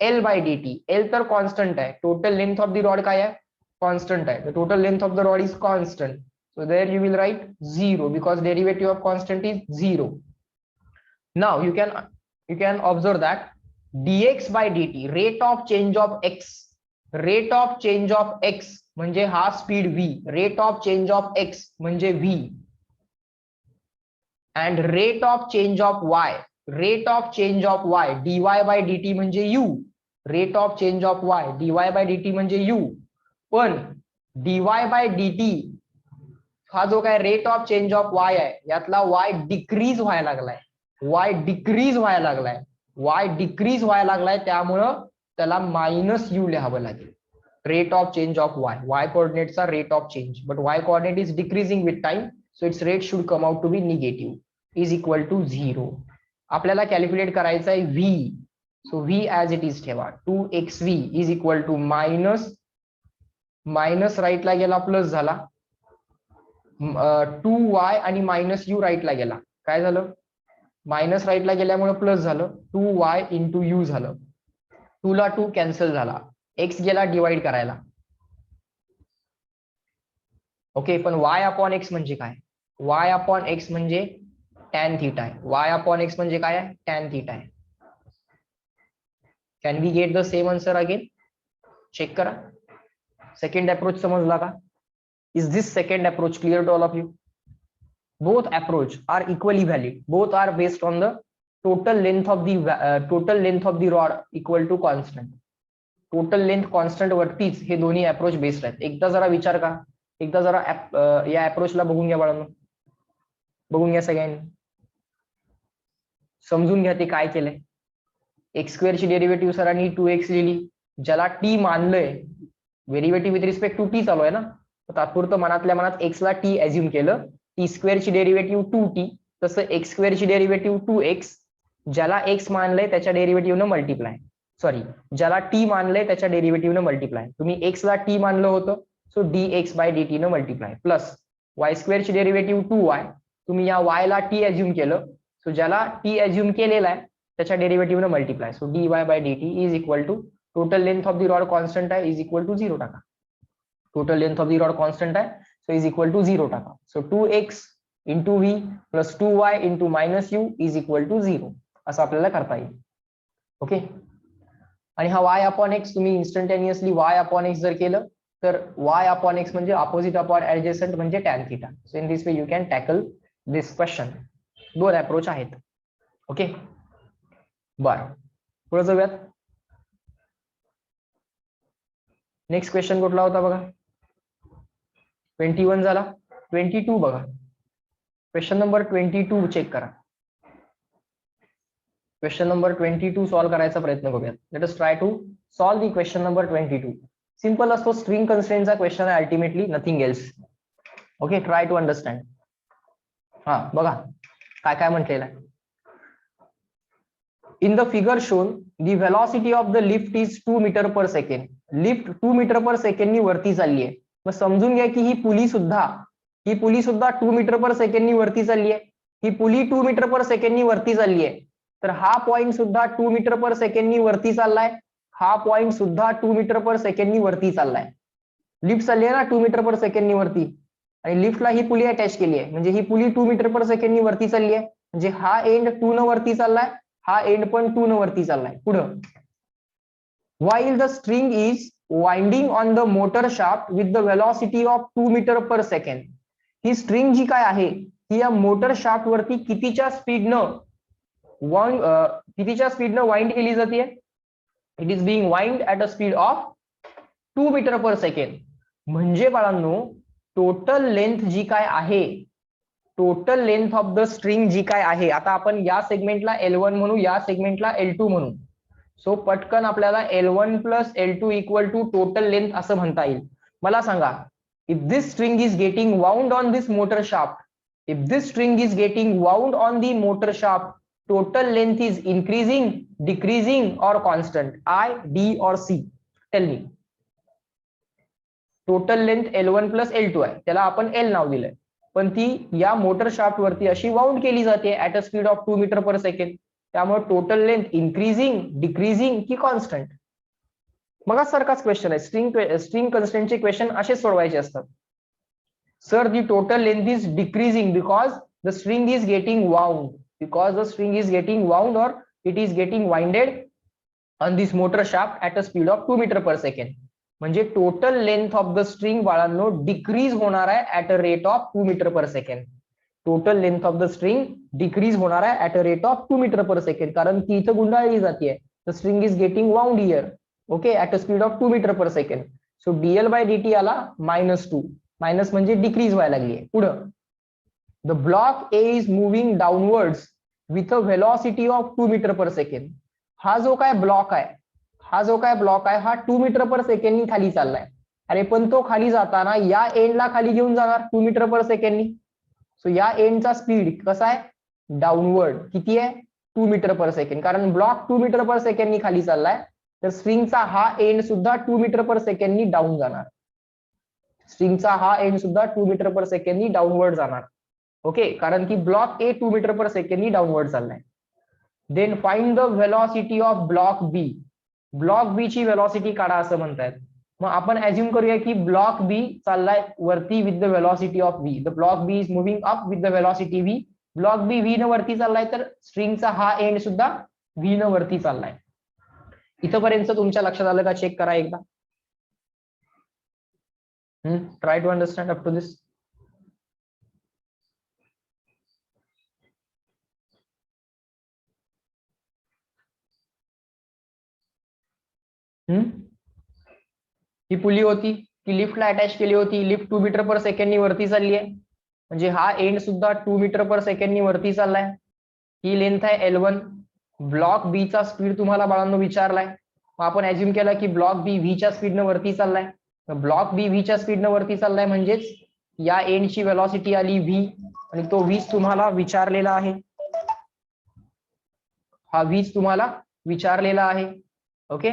L by dt. L तर constant आहे. Total length of the rod काय आहे? Constant आहे. The total length of the rod is constant. So there you will write 0 because derivative of constant is 0. Now you can observe that dx by dt, rate of change of x म्हणजे हा speed v, rate of change of x म्हणजे v, and rate of change of y, rate of change of y dy by dt म्हणजे u, rate of change of y dy by dt म्हणजे u. पण dy by dt हा जो काय rate of change of y आहे यातला y decrease व्हायला लागलाय. y डिक्रीज व्हायला लागलाय, त्यामुळं त्याला मायनस u लिहावं लागेल. Rate of change of y कोऑर्डिनेटचा rate of change, but y coordinate is decreasing with time, so its rate should come out to be negative, is equal to 0. आपल्याला calculate करायचं आहे v, so v as it is ठेवा. 2xv is equal to minus राईटला गेला plus झाला, 2y आणि minus u राईटला गेला, काय झालं? मायनस राईटला गेल्यामुळे प्लस झालं, 2y इंटू u झालं. 2 ला 2 कॅन्सल झाला, x गेला डिवाइड करायला. ओके, पण y अपॉन x म्हणजे काय? y अपॉन x म्हणजे टॅन थीटा आहे. y अपॉन x म्हणजे काय आहे? टॅन थीटा आहे. Can we get the same answer again? Check करा. सेकंड अप्रोच समजला का? Is this second approach clear to all of you? Both approach are equally valid. Both are based on the total length of the rod equal to constant. Total length constant वरतीच हे दोन्ही approach based आहेत. एकदा जरा विचार का, एकदा जरा या अप्रोचला बघून घ्या बाळांनो, बघून घ्या सगळ्यांनी, समजून घ्या ते काय केलंय. एक्स स्क्वेअर ची डेरिव्हेटिव्ह सरांनी 2x लिहिली, ज्याला t मानलंय, derivative with respect to t चालू आहे ना, तात्पुरतं मनातल्या मनात x ला t अज्युम केलं. टी स्क्वेअर ची डेरिव्हेटिव्ह 2t, तसं एक्स स्क्वेअर ची डेरिव्हेटिव्ह 2x, ज्याला x मानलंय त्याच्या डेरिव्हेटिव्हनं मल्टिप्लाय, सॉरी ज्याला t मानलंय त्याच्या डेरिव्हेटिव्हनं मल्टिप्लाय. तुम्ही x ला t मानलं होतं, सो dx बाय dt न मल्टिप्लाय, प्लस y स्क्वेअर ची डेरिव्हेटिव्ह 2y, तुम्ही या y ला t अज्युम केलं, सो ज्याला t अज्युम केलेला आहे त्याच्या डेरिव्हेटिव्हने multiply, so dy by dt is equal to total length of the rod constant आहे इज इक्वल टू 0 टाका. Total length of the rod constant आहे, सो इज इक्वल टू 0 टाका. So 2x into v plus 2y into minus u is equal to 0 असं आपल्याला करता येईल. Okay, आणि हा y अपॉन x तुम्ही इन्स्टंटेनियसली y अपॉन x जर केलं तर y अपॉन x म्हणजे अपोजिट अपॉन ऍडजस्टंट म्हणजे tan theta. So in this way you can tackle this question. दोन अप्रोच आहेत. ओके, बरं पुढे जाऊयात. नेक्स्ट क्वेश्चन कुठला होता बघा, 21 झाला. 22 बघा, क्वेश्चन नंबर 22 चेक करा. क्वेश्चन नंबर 22 सॉल्व्ह करायचा प्रयत्न करूयात. Let us try to solve the question number 22. Simple असतो, स्ट्रिंग कन्स्ट्रेंटचा क्वेश्चन आहे ultimately, nothing else. Okay, try to understand. हा बघा काय काय म्हटलेलं आहे. In the figure shown the velocity of the lift is 2 metre per second. Lift 2 metre per सेकंडनी वरती चालली आहे. मग समजून घ्या की ही पुली सुद्धा 2 मीटर पर सेकंडनी वरती चालली आहे. ही पुली 2 मीटर पर सेकंडनी वरती चालली आहे. तर हा पॉइंट सुद्धा 2 मीटर पर सेकंडनी वरती चाललाय. हा पॉइंट सुद्धा 2 मीटर पर सेकंडनी वरती चाललाय. लिफ्ट चालली आहे ना 2 मीटर पर सेकंडनी वरती, आणि लिफ्टला ही पुली अटॅच केली आहे, म्हणजे ही पुली 2 मीटर पर सेकंडनी वरती चालली आहे. म्हणजे हा एंड 2 न वरती चाललाय, हा एंड पण 2 न वरती चाललाय. पुढं, while the string is winding on the motor shaft with the velocity of 2 metre per second. ही स्ट्रिंग जी काय आहे ही या मोटर शाफ्ट वरती कितीच्या स्पीडनं वाइंड केली जाते. It is being wind at a speed of 2 metre per second. म्हणजे बाळांनो टोटल लेंथ जी काय आहे, total length of the string जी काय आहे, आता आपण या सेगमेंटला L1 म्हणू, या सेगमेंटला L2 म्हणू. सो पटकन आपल्याला L1 plus L2 equal to total length असं म्हणता येईल. मला सांगा, if this string is getting wound on this motor shaft, if this string is getting wound on the motor shaft, total length is increasing, decreasing or constant? I, D or C? Tell me. Total length L1 plus L2 आहे, त्याला आपण L नाव दिलंय, पण ती या motor shaft वरती अशी wound केली जाते at a speed of 2 metre per second. त्यामुळे टोटल लेंथ इन्क्रीजिंग, डिक्रीजिंग की कॉन्स्टंट? मग सारखाच क्वेश्चन आहे. स्ट्रिंग कन्स्ट्रेंटचे क्वेश्चन असे सोडवायचे असतात. Sir the total length is decreasing because the string is getting wound, because the string is getting wound or it is getting winded on this motor shaft at a speed of 2 meter per second. म्हणजे total length of the string बाळांनो decrease होणार आहे at a rate of 2 metre per second. Total length of the string decrease होणार आहे at a rate of 2 metre per second, कारण ती इथं गुंडाळली जाते. The string is getting wound here, okay, at a speed of 2 metre per second. So DL by DT आला -2, minus म्हणजे decrease व्हायला लागली आहे. पुढं, the block A is moving downwards with a velocity of 2 metre per second. हा जो काय block आहे, हा 2 मीटर पर सेकंडनी खाली चाललाय. अरे पण तो खाली जाताना या एंडला खाली घेऊन जाणार 2 मीटर पर सेकंडनी. सो या एंडचा स्पीड कसा आहे, डाऊनवर्ड. किती आहे, 2 मीटर पर सेकंड. कारण ब्लॉक 2 मीटर पर सेकंडनी खाली चाललाय, तर स्ट्रिंगचा हा एंड सुद्धा 2 मीटर पर सेकंडनी डाऊन जाणार. स्ट्रिंगचा हा एंड सुद्धा 2 मीटर पर सेकंडनी डाऊनवर्ड जाणार. ओके, कारण की ब्लॉक ए 2 मीटर पर सेकंडनी डाऊनवर्ड चाललाय. Then find the velocity of block B. Block B ची व्हेलॉसिटी काढा असं म्हणतायत. मग आपण अज्युम करूया की ब्लॉक बी चाललाय वरती with the velocity of V. The block B is moving up with the velocity V. Block B V न वरती चाललाय, तर स्ट्रिंगचा हा एंड सुद्धा व्ही न वरती चाललाय. इथपर्यंत तुमच्या लक्षात आलं का? चेक करा एकदा. Try to understand up to this. ही पुली होती, ती लिफ्टला अटॅच केली होती. लिफ्ट 2 मीटर पर सेकंडनी वरती चालली आहे, म्हणजे हा एंड सुद्धा 2 मीटर पर सेकंडनी वरती चाललाय. ही लेंथ आहे L1. ब्लॉक बी चा स्पीड तुम्हाला बाळांनो विचारलाय. मग आपण अज्युम केला की ब्लॉक बी व्हीच्या स्पीडनं वरती चाललाय. ब्लॉक बी व्हीच्या स्पीडनं वरती चाललाय, म्हणजेच या एंडची व्हेलॉसिटी आली व्ही, आणि तो व्हीच तुम्हाला विचारलेला आहे. हा व्हीच तुम्हाला विचारलेला आहे. ओके,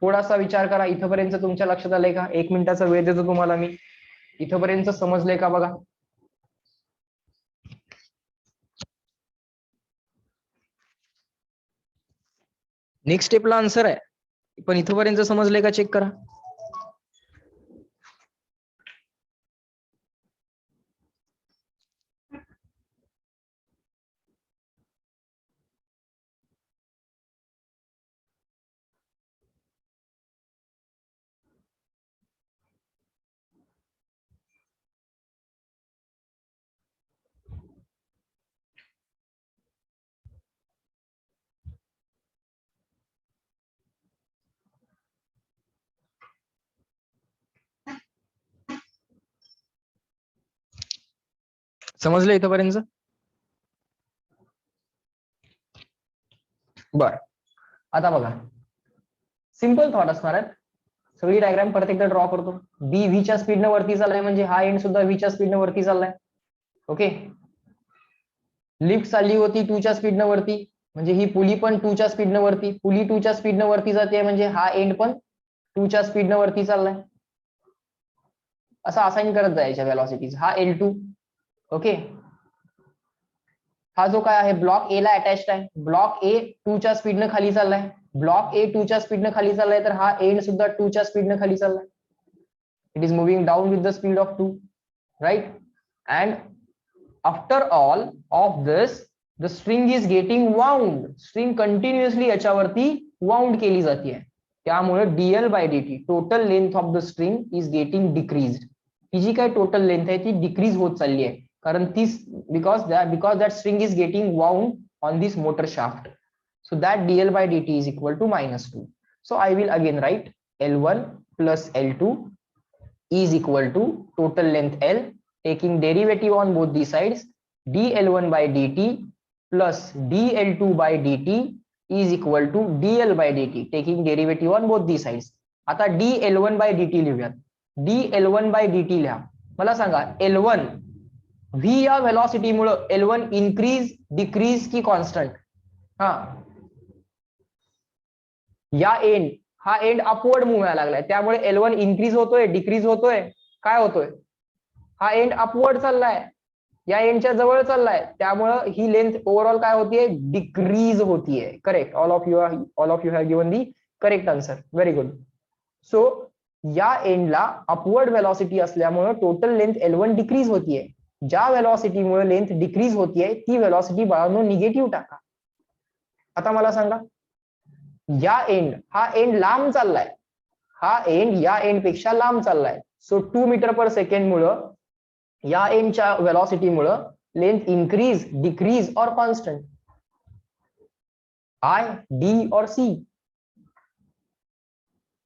थोडासा विचार करा. इथपर्यंत तुमच्या लक्षात आलंय का? 1 मिनिटाचा वेळ देतो तुम्हाला मी. इथपर्यंत समजलंय का बघा? नेक्स्ट स्टेपला आन्सर आहे, पण इथपर्यंत समजलंय का चेक करा. समजलं इथपर्यंत? बर, आता बघा सिंपल थॉट असणार आहेत. सगळी डायग्राम परत एकदा ड्रॉ करतो. बी व्ही च्या स्पीडनं वरती चाललाय म्हणजे हा एंड सुद्धा व्ही च्या स्पीडनं वरती चाललाय. ओके, लिफ्ट चालली होती 2 च्या स्पीडनं वरती, म्हणजे ही पुली पण 2 च्या स्पीडनं वरती, पुली 2 च्या स्पीडनं वरती जाते म्हणजे हा एंड पण 2 च्या स्पीडनं वरती चाललाय. असं असाइन करत जायच्या व्हेलॉसिटीज. हा L2. ओके, हा जो काय आहे ब्लॉक ए ला अटॅच्ड आहे. ब्लॉक ए 2 च्या स्पीडनं खाली चाललाय. ब्लॉक ए 2 च्या स्पीडनं खाली चाललाय, तर हा एंड सुद्धा 2 च्या स्पीडनं खाली चाललाय. It is moving down with the speed of 2, right? And after all of this the string is getting wound. String continuously याच्यावरती वाउंड केली जाते. त्यामुळे dL by dt, total length of the string is getting decreased. ही जी काय total length आहे ती decrease होत चालली आहे, कारण ती because that string is getting wound on this motor shaft. So that dl by dt is equal to -2. So I will again write L1 plus L2 is equal to total length L, taking derivative on both the sides, dl1 by dt plus dl2 by dt is equal to dl by dt, taking derivative on both the sides. आता dl1 by dt लिहूयात. dl1 by dt लिहा. मला सांगा L1 v या velocity मुळे L1 increase, decrease की constant? हा, या एंड, हा एंड अपवर्ड मूव्ह व्हायला लागलाय, त्यामुळे L1 इन्क्रीज होतोय, डिक्रीज होतोय, काय होतोय? हा एंड अपवर्ड चाललाय, या एंडच्या जवळ चाललाय, त्यामुळे ही लेंथ ओव्हरऑल काय होतीये? डिक्रीज होतीये. Correct. All of you have given the correct answer. Very good. So या एंडला अपवर्ड व्हेलॉसिटी असल्यामुळे टोटल लेंथ L1 डिक्रीज होतीये. ज्या व्हेलॉसिटीमुळे लेंथ डिक्रीज होतीये ती व्हेलॉसिटी बाळांनो निगेटिव्ह टाका. आता मला सांगा, या एंड, हा एंड लांब चाललाय, हा एंड या एंड पेक्षा लांब चाललाय. सो 2 मीटर पर सेकंड मुळे या एंडच्या व्हेलॉसिटी मुळे लेंथ इन्क्रीज, डिक्रीज और constant? I, D or C?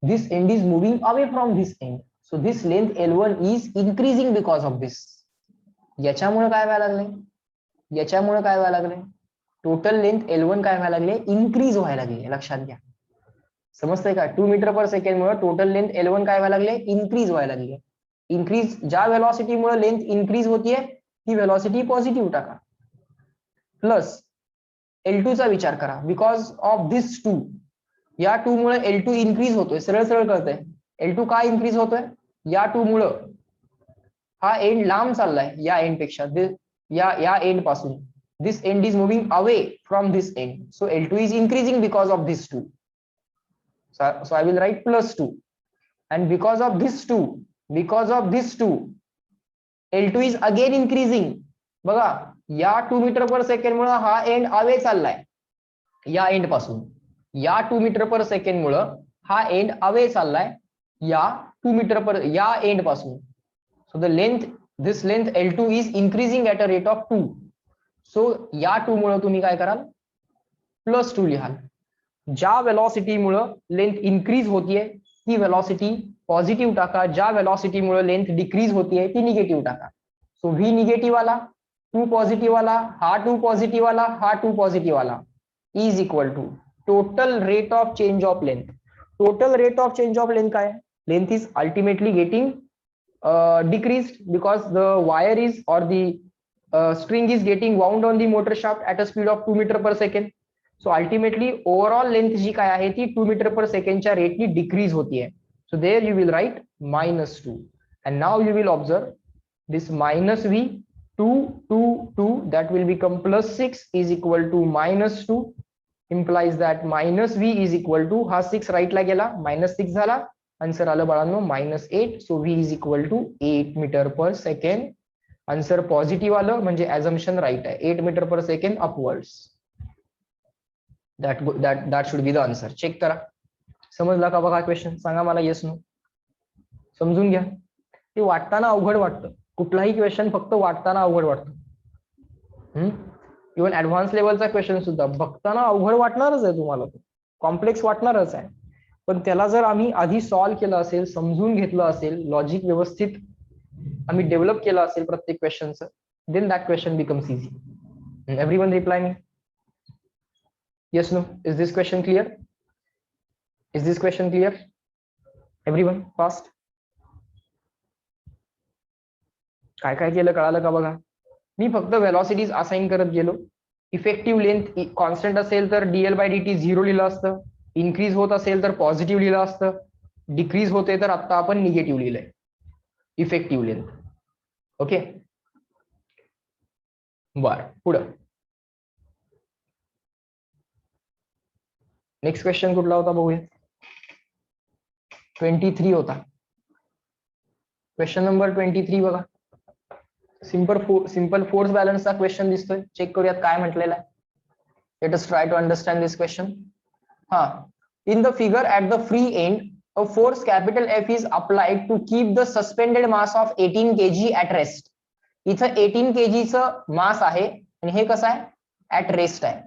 This end is moving away from this end. So this length L1 is increasing because of this. याच्यामुळे काय व्हायला लागले? याच्यामुळे काय व्हायला लागले? टोटल लेंथ L1 काय व्हायला लागले? इन्क्रीज व्हायला लागले. लक्षात घ्या. समजतंय का? 2 मीटर पर सेकंड मुळे टोटल लेंथ L1 काय व्हायला लागले? इन्क्रीज व्हायला लागले. इन्क्रीज, ज्या व्हेलॉसिटी मुळे लेंथ इन्क्रीज होतीये ती व्हेलॉसिटी पॉझिटिव्ह टाका. प्लस L2 चा विचार करा. बिकॉज ऑफ दिस 2, या 2 मुळे L2 इन्क्रीज होतोय. सरळ सरळ कळतंय. L2 का इन्क्रीज होतोय? या 2 मुळे हा एंड लांब चाललाय या एंड पेक्षा, या एंड पासून. This end is moving away from this end. So L2 is increasing because of this 2. So I will write +2, and because of this 2, L2 is again increasing. बघा, या 2 मीटर पर सेकंड मुळे हा end away चाललाय या end पासून. या 2 metre per second मुळे हा एंड अवे चाललाय या 2 मीटर पर या एंड पासून. So the length, this length L2 is increasing at a rate of 2. So या 2 मुळे तुम्ही काय कराल? +2 लिहाल. ज्या व्हेलॉसिटी मुळे लेंथ इन्क्रीज होतीये ती व्हेलॉसिटी पॉझिटिव्ह टाका. ज्या व्हेलॉसिटी मुळे लेंथ डिक्रीज होतीये ती निगेटिव्ह टाका. सो व्ही निगेटिव्ह आला, 2 पॉझिटिव्ह आला, हा 2 पॉझिटिव्ह आला, हा 2 पॉझिटिव्ह आला, is equal to total rate of change of length. Total rate of change of length काय? Length is ultimately getting decreased because the wire is, or the string is getting wound on the motor shaft at a speed of 2 meter per second. So ultimately overall length जी काय आहे ती 2 meter per second च्या रेटनी decrease होतीये. So there you will write -2, and now you will observe this -v, 2, 2, 2, that will become +6 is equal to -2. Implies that minus V is equal to, हा 6 राईटला गेला, -6 झाला, answer आलं बाळांनो -8. So V is equal to 8 meter per second. Answer positive आलं म्हणजे assumption right आहे. 8 meter per second upwards. That should be the answer. Check करा, समजला का बघा क्वेश्चन, सांगा मला येस नो. समजून घ्या, ते वाटताना अवघड वाटतं, कुठलाही क्वेश्चन फक्त वाटताना अवघड वाटतं. इव्हन ऍडव्हान्स लेवलचा क्वेश्चन सुद्धा बघताना अवघड वाटणारच आहे तुम्हाला, कॉम्प्लेक्स वाटणारच आहे, पण त्याला जर आम्ही आधी सॉल्व्ह केलं असेल, समजून घेतलं असेल, लॉजिक व्यवस्थित आम्ही डेव्हलप केलं असेल प्रत्येक क्वेश्चनचं, then that question becomes easy. Everyone reply me. Yes no. Is this question clear? Is this question clear? Everyone fast. काय काय केलं कळालं का बघा. मी फक्त व्हेलॉसिटीज असाइन करत गेलो. इफेक्टिव्ह लेंथ कॉन्स्टंट असेल तर dl/dt 0 लिहिलं असतं, इन्क्रीज होत असेल तर पॉझिटिव्ह लिहिलं असतं, डिक्रीज होते तर आता आपण निगेटिव्ह लिहिलंय इफेक्टिव्ह लेंथ. ओके, बर पुढं नेक्स्ट क्वेश्चन कुठला होता बघूया. 23 होता क्वेश्चन नंबर 23 बघा. सिंपल फोर्स बॅलन्सचा क्वेश्चन दिसतोय. चेक करूयात काय म्हटलेलं आहे. Let us try to understand this question. हा, in the figure at the free end a force capital F is applied to keep the suspended mass of 18 kg at rest. इथं 18 kg चं मास आहे आणि हे कसं आहे ऍट रेस्ट आहे.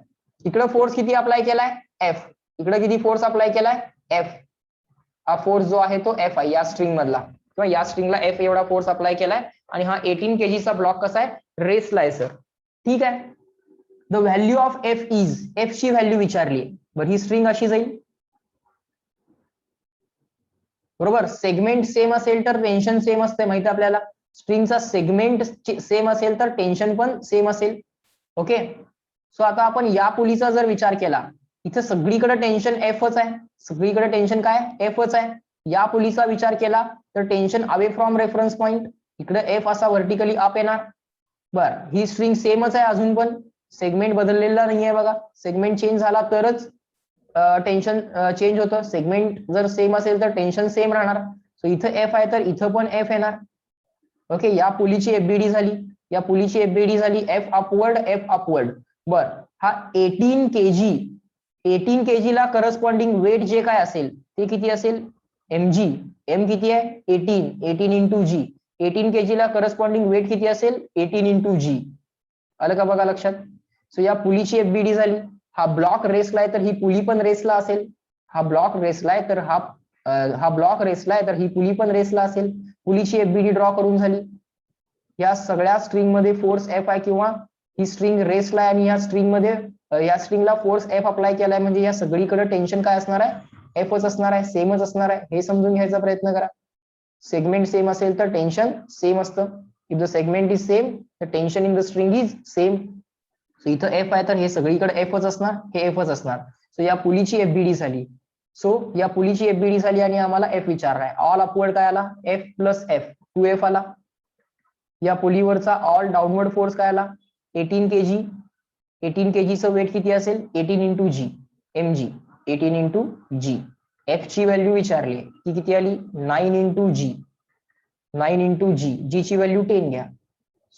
इकडं फोर्स किती अप्लाय केलाय F, इकडे किती फोर्स अप्लाय केलाय F. हा फोर्स जो आहे तो F आहे या स्ट्रिंग मधला, किंवा या स्ट्रिंगला F एवढा फोर्स अप्लाय केलाय आणि हा 18 kg चा ब्लॉक कसा आहे रेस्टला आहे सर. ठीक आहे. The value of F is, F ची व्हॅल्यू विचारली, बरं ही स्ट्रिंग अशी जाईल बरोबर. सेगमेंट सेम असेल तर टेन्शन सेम असते माहिती आपल्याला. स्ट्रिंगचा सेगमेंट सेम असेल तर टेन्शन पण सेम असेल. ओके, सो आता आपण या पुलीचा जर विचार केला, इथं सगळीकडे टेन्शन एफच आहे, सगळीकडे टेन्शन काय एफच आहे. या पुलीचा विचार केला तर tension away from reference point, इकडे एफ असा व्हर्टिकली अप येणार. बर, ही स्ट्रिंग सेमच आहे अजून पण, सेगमेंट बदललेला नाहीये बघा. सेगमेंट चेंज झाला तरच टेन्शन चेंज होतं. सेगमेंट जर सेम असेल तर टेन्शन सेम राहणार. सो इथं एफ आहे तर इथं पण एफ येणार. ओके, या पुलीची एफबीडी झाली, या पुलीची एफबीडी झाली एफ अपवर्ड एफ अपवर्ड. बर, हा 18 kg ला करस्पॉन्डिंग वेट जे काय असेल ते किती असेल mg. एम किती आहे 18 इंटू जी. 18 kg ला करस्पॉन्डिंग वेट किती असेल 18 इंटू जी. आलं का बघा लक्षात. सो या पुलीची एफबीडी झाली. हा ब्लॉक रेसला आहे तर ही पुली पण रेसला असेल. हा ब्लॉक रेसला आहे तर हा ब्लॉक रेसला आहे तर ही पुली पण रेसला असेल. पुलीची एफबीडी ड्रॉ करून झाली. या सगळ्या स्ट्रिंग मध्ये फोर्स एफ आहे, किंवा ही स्ट्रिंग रेसला आहे आणि या स्ट्रिंग मध्ये या स्ट्रिंगला फोर्स एफ अप्लाय केलाय, म्हणजे या सगळीकडे टेन्शन काय असणार आहे एफच असणार आहे, सेमच असणार आहे. हे समजून घ्यायचा प्रयत्न करा. सेगमेंट सेम असेल तर टेन्शन सेम असतं. If the segment is same the tension in the string is same. So इथं एफ आहे तर हे सगळीकडे एफच असणार, हे एफच असणार. सो या पुलीची एफबीडी झाली. सो या पुलीची एफबीडी झाली आणि आम्हाला एफ विचारलाय. ऑल अपवर्ड काय आला एफ प्लस एफ 2F आला. या पुलीवरचा ऑल डाऊनवर्ड फोर्स काय आला 18 kg. 18 kg चं वेट किती असेल 18 इंटू जी mg. 18 इंटू जी. एफ ची व्हॅल्यू विचारली ती किती आली 9 इंटू जी. 9 इंटू जी, जी ची व्हॅल्यू 10 घ्या.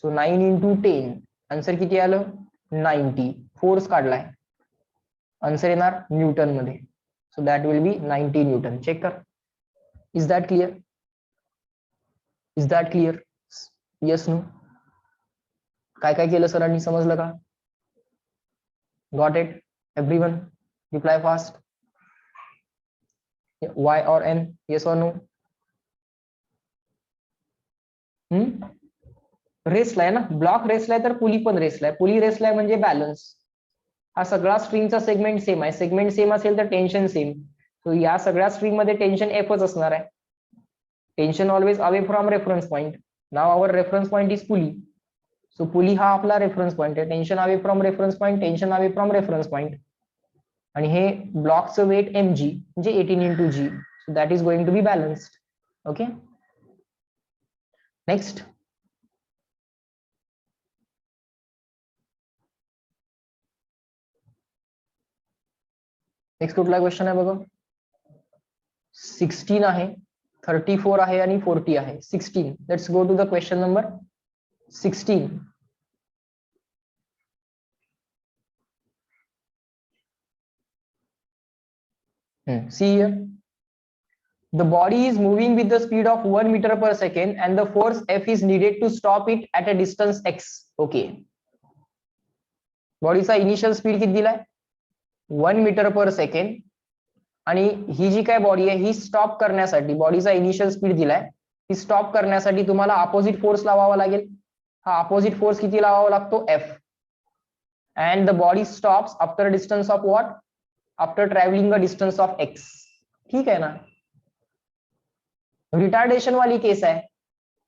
सो 9 इंटू 10 आन्सर किती आलं 90. फोर्स काढलाय, आन्सर येणार न्यूटन मध्ये. So that will be 90 newton. Check कर. Is that clear? Is that clear? Yes no. काय काय केलं सरांनी समजलं का? Got it everyone? Reply fast. Y or N, yes or no? रेसला आहे ना, ब्लॉक रेसला आहे तर पुली पण रेसला आहे. पुली रेसला आहे म्हणजे बॅलन्स. हा सगळा स्ट्रिंगचा सेगमेंट सेम आहे. सेगमेंट सेम असेल तर टेन्शन सेम. सो या सगळ्या स्ट्रिंग मध्ये टेन्शन एफच असणार आहे. Tension always away from reference point. Now our reference point is pulley. सो पुली हा आपला रेफरन्स पॉइंट आहे. Tension away from reference point, tension away from reference point. आणि हे ब्लॉकचं वेट mg म्हणजे 18 into G. So that is going to be balanced. Okay, next. Next कुठला question आहे बघा. 16 आहे, 34 आहे आणि 40 आहे. 16. Let's go to the question number 16. See here. The body is moving with the speed of 1 meter per second and the force F is needed to stop it at a distance x. Okay. बॉडीचा initial speed किती दिलाय 1 metre per second आणि ही जी काय body आहे ही stop करण्यासाठी बॉडीचा initial speed दिलाय, ही स्टॉप करण्यासाठी तुम्हाला अपोजिट फोर्स लावावा लागेल. हा अपोजिट फोर्स किती लावावा लागतो F. And the body stops after distance of what, after travelling a distance of x. ठीक आहे ना. रिटार्डेशन वाली केस आहे,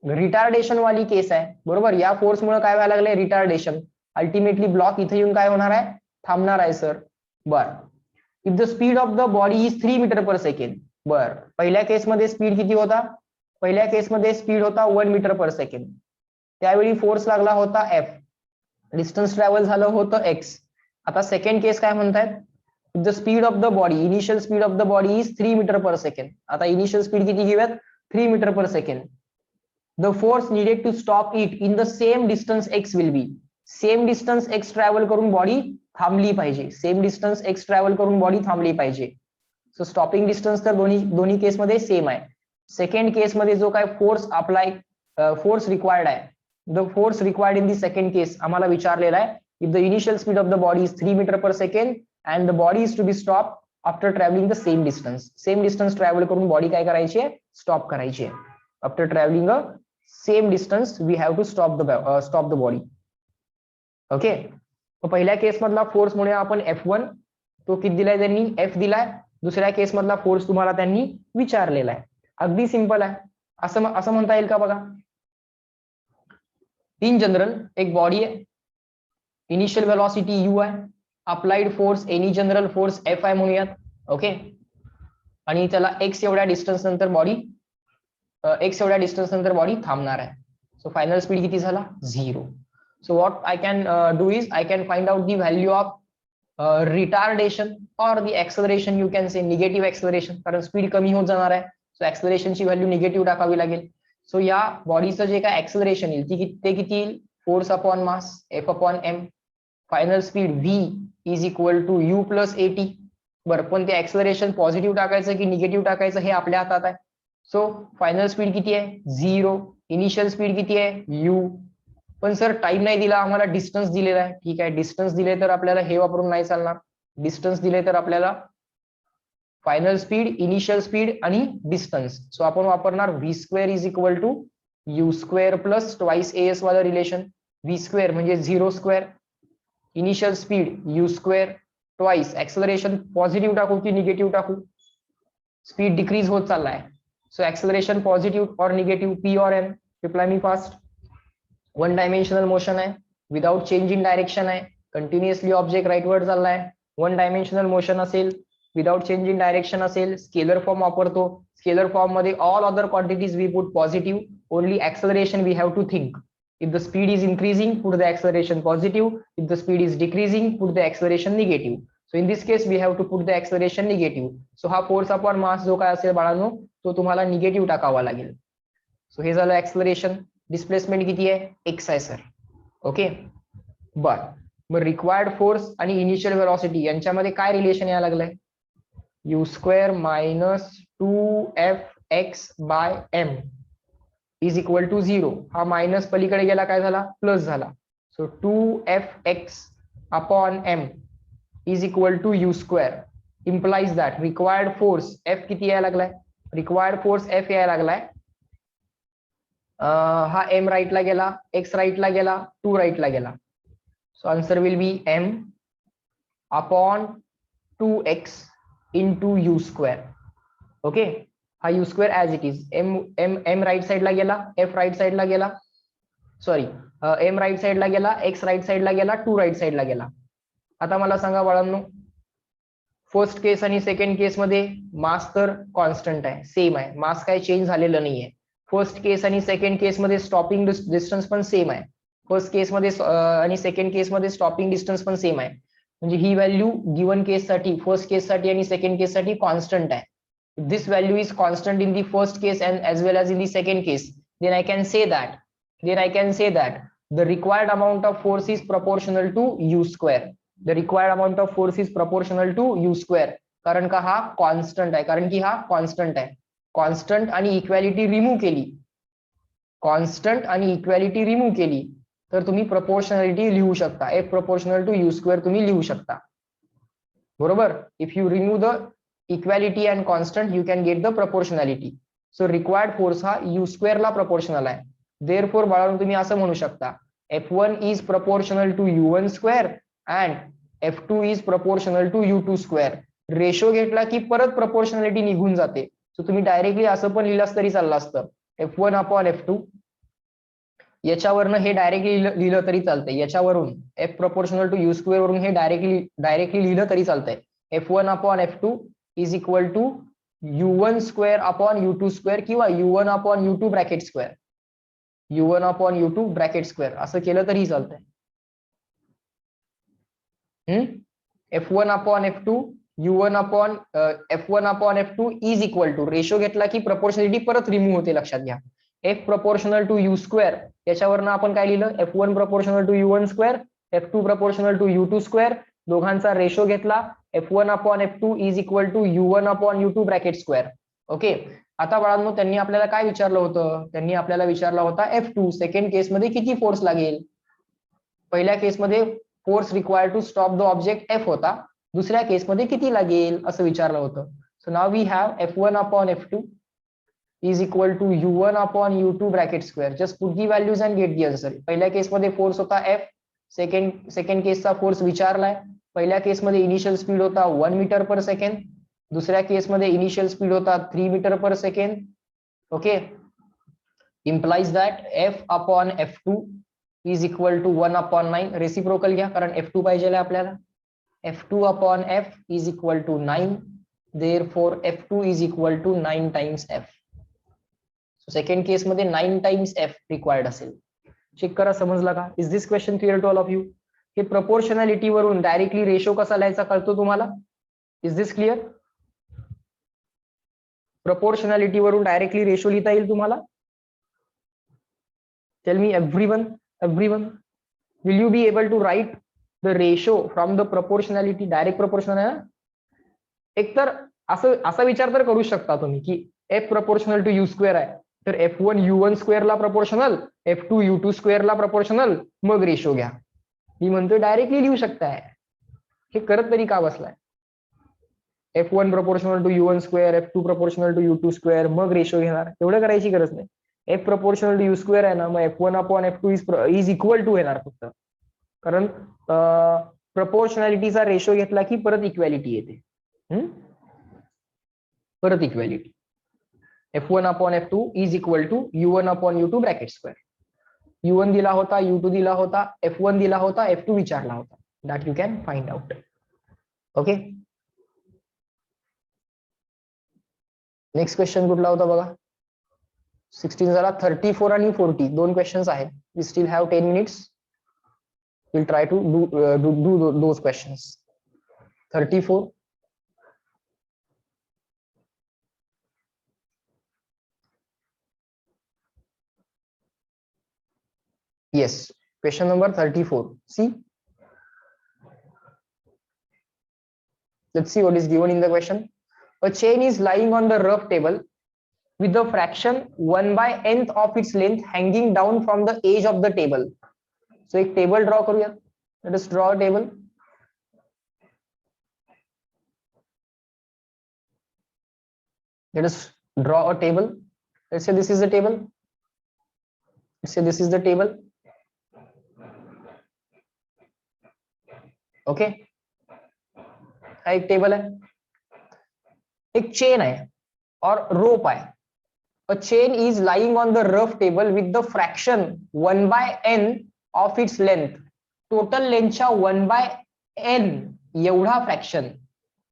रिटार्डेशन वाली केस आहे बरोबर. या फोर्समुळे काय व्हायला लागलंय रिटार्डेशन. अल्टिमेटली ब्लॉक इथे येऊन काय होणार आहे थांबणार आहे सर. बर. If the speed of the body is 3 metre per second. बर. पहिल्या केसमध्ये स्पीड किती होता, पहिल्या केसमध्ये स्पीड होता 1 मीटर पर सेकंड. त्यावेळी फोर्स लागला होता F, डिस्टन्स ट्रॅव्हल झालं होतं x. आता सेकंड केस काय म्हणतायत, if the speed of the body, initial speed of the body is 3 metre per second. आता इनिशियल स्पीड किती घेऊयात 3 metre per second. The force needed to stop it in the same distance x will be. Same distance x travel करून body थांबली पाहिजे, same distance x travel करून body थांबली पाहिजे. So stopping distance तर दोन्ही केसमध्ये सेम आहे. सेकंड केसमध्ये जो काय फोर्स अप्लाय फोर्स रिक्वायर्ड आहे, the force required in the second case आम्हाला विचारलेला आहे. If the initial speed of the body is 3 metre per second and the body is to be stop after travelling the same distance. Same distance travel करून body काय करायची आहे stop करायची आहे. After travelling a same distance we have to stop the body. Okay. पहिल्या case मधला force मुळे आपण F1 तो किती दिलाय त्यांनी F दिलाय. दुसऱ्या केस मधला फोर्स तुम्हाला त्यांनी विचारलेला आहे. अगदी सिंपल आहे. असं म्हणता येईल का बघा. इन जनरल एक बॉडी आहे, इनिशियल वेलॉसिटी u आहे, applied force any general force F आहे म्हणूयात. ओके. आणि त्याला x एवढ्या डिस्टन्स नंतर बॉडी थांबणार आहे. सो फायनल स्पीड किती झाला 0. So what I can do is I can find out the value of retardation or the acceleration, you can say negative acceleration, कारण स्पीड कमी होत जाणार आहे. सो ऍक्सलरेशनची व्हॅल्यू निगेटिव्ह टाकावी लागेल. सो या बॉडीचं जे काय ऍक्सलरेशन येईल ते किती येईल force upon mass F upon m. Final speed v is equal to u plus at. बरं, पण ते ऍक्सलरेशन पॉझिटिव्ह टाकायचं की निगेटिव्ह टाकायचं हे आपल्या हातात आहे. सो फायनल स्पीड किती आहे 0. इनिशियल स्पीड किती आहे u. पण सर टाइम नाही दिला आम्हाला, डिस्टन्स दिलेला आहे. ठीक आहे, डिस्टन्स दिले तर आपल्याला हे वापरून नाही चालणार. डिस्टन्स दिले तर आपल्याला फायनल स्पीड, इनिशियल स्पीड आणि डिस्टन्स. सो आपण वापरणार v² is equal to u² plus twice as वाला रिलेशन. v² म्हणजे 0², initial speed u² twice acceleration positive टाकू की निगेटिव्ह टाकू, स्पीड डिक्रीज होत चाललाय. So acceleration positive or negative p or n. Reply me fast. One dimensional motion आहे, without change in direction आहे, continuously object rightward चाललाय. One dimensional motion असेल, without change in direction असेल, scalar form वापरतो. Scalar form मध्ये all other quantities we put positive, only acceleration we have to think. If the speed is increasing put the acceleration positive, if the speed is decreasing put the acceleration negative. So in this case we have to put the acceleration negative. So हा force upon mass जो काय असेल बाळांनो तो तुम्हाला negative टाकावा लागेल. So हे झालं ऍक्सलरेशन. डिस्प्लेसमेंट किती आहे x आहे सर. ओके. बर, मग रिक्वायर्ड फोर्स आणि इनिशियल वेलॉसिटी यांच्यामध्ये काय रिलेशन यायला लागलंय u² minus 2fx by m is equal to 0. हा मायनस पलीकडे गेला काय झाला प्लस झाला. So 2fx upon m is equal to u² implies that required force F किती यायला लागलाय, रिक्वायर्ड फोर्स F यायला लागलाय. हा m राईटला गेला, x राईटला गेला, 2 राईटला गेला. So answer will be m upon 2x into u². Okay. हा u² as it is. m right साईडला गेला, f राईट साईडला गेला, सॉरी m राईट साईडला गेला, x राईट साईडला गेला, 2 राईट साईडला गेला. आता मला सांगा बाळांनो, फर्स्ट केस आणि सेकंड केस मध्ये मास तर कॉन्स्टंट आहे, सेम आहे, मास काय चेंज झालेलं नाहीये. फर्स्ट केस आणि सेकंड केस मध्ये स्टॉपिंग डिस्टन्स पण सेम आहे. फर्स्ट केस मध्ये आणि सेकंड केस मध्ये स्टॉपिंग डिस्टन्स पण सेम आहे. म्हणजे ही व्हॅल्यू गिवन केससाठी, फर्स्ट केससाठी आणि सेकंड केससाठी कॉन्स्टंट आहे. This value is constant in the first case and as well as in the second case, then I can say that the required amount of force is proportional to u square. The required amount of force is proportional to u square. कारण का हा constant आहे, कारण की हा constant आहे. Constant आणि equality remove केली, कॉन्स्टंट आणि इक्वॅलिटी रिमूव्ह केली तर तुम्ही प्रपोर्शनॅलिटी लिहू शकता. F proportional to U square तुम्ही लिहू शकता. बरोबर. If you remove the equality and constant you can get the proportionality. So required force हा यू स्क्वेअर ला प्रपोर्शनल आहे. देअरफॉर बाळांनो तुम्ही असं म्हणू शकता F1 is proportional to U1 square and F2 is proportional to U2 square. Ratio घेतला की परत प्रपोर्शनॅलिटी निघून जाते. सो तुम्ही डायरेक्टली असं पण लिहिलास तरी चाललं असतं, F1 अपॉन F2. याच्यावरनं हे डायरेक्टली लिहिलं तरी चालतंय. याच्यावरून F proportional to U square वरून हे डायरेक्टली लिहिलं तरी चालतंय. F1 upon F2 is equal to U1 square upon U2 square किंवा U1 upon U2 bracket square, U1 upon U2 bracket square असं केलं तरी चालतंय. F1 upon F2 U1 upon F1 upon F2 is equal to, ratio घेतला की proportionality परत remove होते, लक्षात घ्या. F proportional to U square, याच्यावरनं आपण काय लिहिलं, F1 proportional to U1 square, F2 proportional to U2 square. दोघांचा रेशो घेतला, F1 upon F2 is equal to U1 upon U2 bracket square. Okay. आता बाळांनो त्यांनी आपल्याला काय विचारलं होतं, त्यांनी आपल्याला विचारला होता F2 सेकंड केसमध्ये किती फोर्स लागेल. पहिल्या केसमध्ये force required to stop the object F होता, दुसऱ्या केसमध्ये किती लागेल असं विचारलं होतं. So now we have F1 upon F2 is equal to U1 upon U2 bracket square. Just put the values and get the answer. पहिल्या केसमध्ये फोर्स होता F, सेकंड केसचा फोर्स विचारलाय. पहिल्या केसमध्ये इनिशियल स्पीड होता 1 मीटर पर सेकंड, दुसऱ्या केसमध्ये initial speed होता 3 metre per second. Okay. implies that F upon F2 is equal to 1 upon 9. Reciprocal घ्या कारण F2 पाहिजे आपल्याला. F2 upon F is equal to 9. Therefore F2 is equal to 9 times F. Second case मध्ये 9 times F required असेल. Check करा, समजला का. Is this question clear to all of you. हे प्रपोर्शनॅलिटी वरून डायरेक्टली रेशो कसा लिहायचा कळतो तुम्हाला. Is this clear. प्रपोर्शनॅलिटी वरून डायरेक्टली रेशो लिहिता येईल तुम्हाला. Tell me everyone will you be able to write the ratio from the proportionality. Direct proportional आहे ना. एकतर असा विचार तर करू शकता तुम्ही की F proportional to U square आहे, तर F1 U1 स्क्वेअरला प्रपोर्शनल, F2 U2 स्क्वेअरला प्रपोर्शनल, मग रेशो घ्या. मी म्हणतोय डायरेक्टली लिहू शकताय. हे करत तरी का बसलाय. F1 proportional to U1 square, F2 proportional to U2 square, मग रेशो घेणार. एवढं करायची गरज नाही. F proportional to U square आहे ना, मग F1 upon F2 is equal to येणार फक्त. कारण प्रपोर्शनॅलिटीचा रेशो घेतला की परत इक्वॅलिटी येते. परत equality. F1 upon F2 is equal to U1 upon U2 bracket square. U1 दिला होता, U2 दिला होता, F1 दिला होता, F2 विचारला होता. That you can find out. Okay. Next question कुठला होता बघा. 16 झाला. 34 आणि 40 दोन क्वेश्चन्स आहेत. We still have 10 minutes. Will try to do those questions. 34. Yes, question number 34. See, let's see what is given in the question. A chain is lying on the rough table with the fraction 1/nth of its length hanging down from the edge of the table. So एक table draw करूया. Let us draw a table. Let us draw a table. Let's say this is the table. Let's say this is the table. Okay. हा एक table आहे, एक chain आहे और rope आहे. A chain is lying on the rough table with the fraction 1/n of its length. Total लेंथच्या 1/n एवढा fraction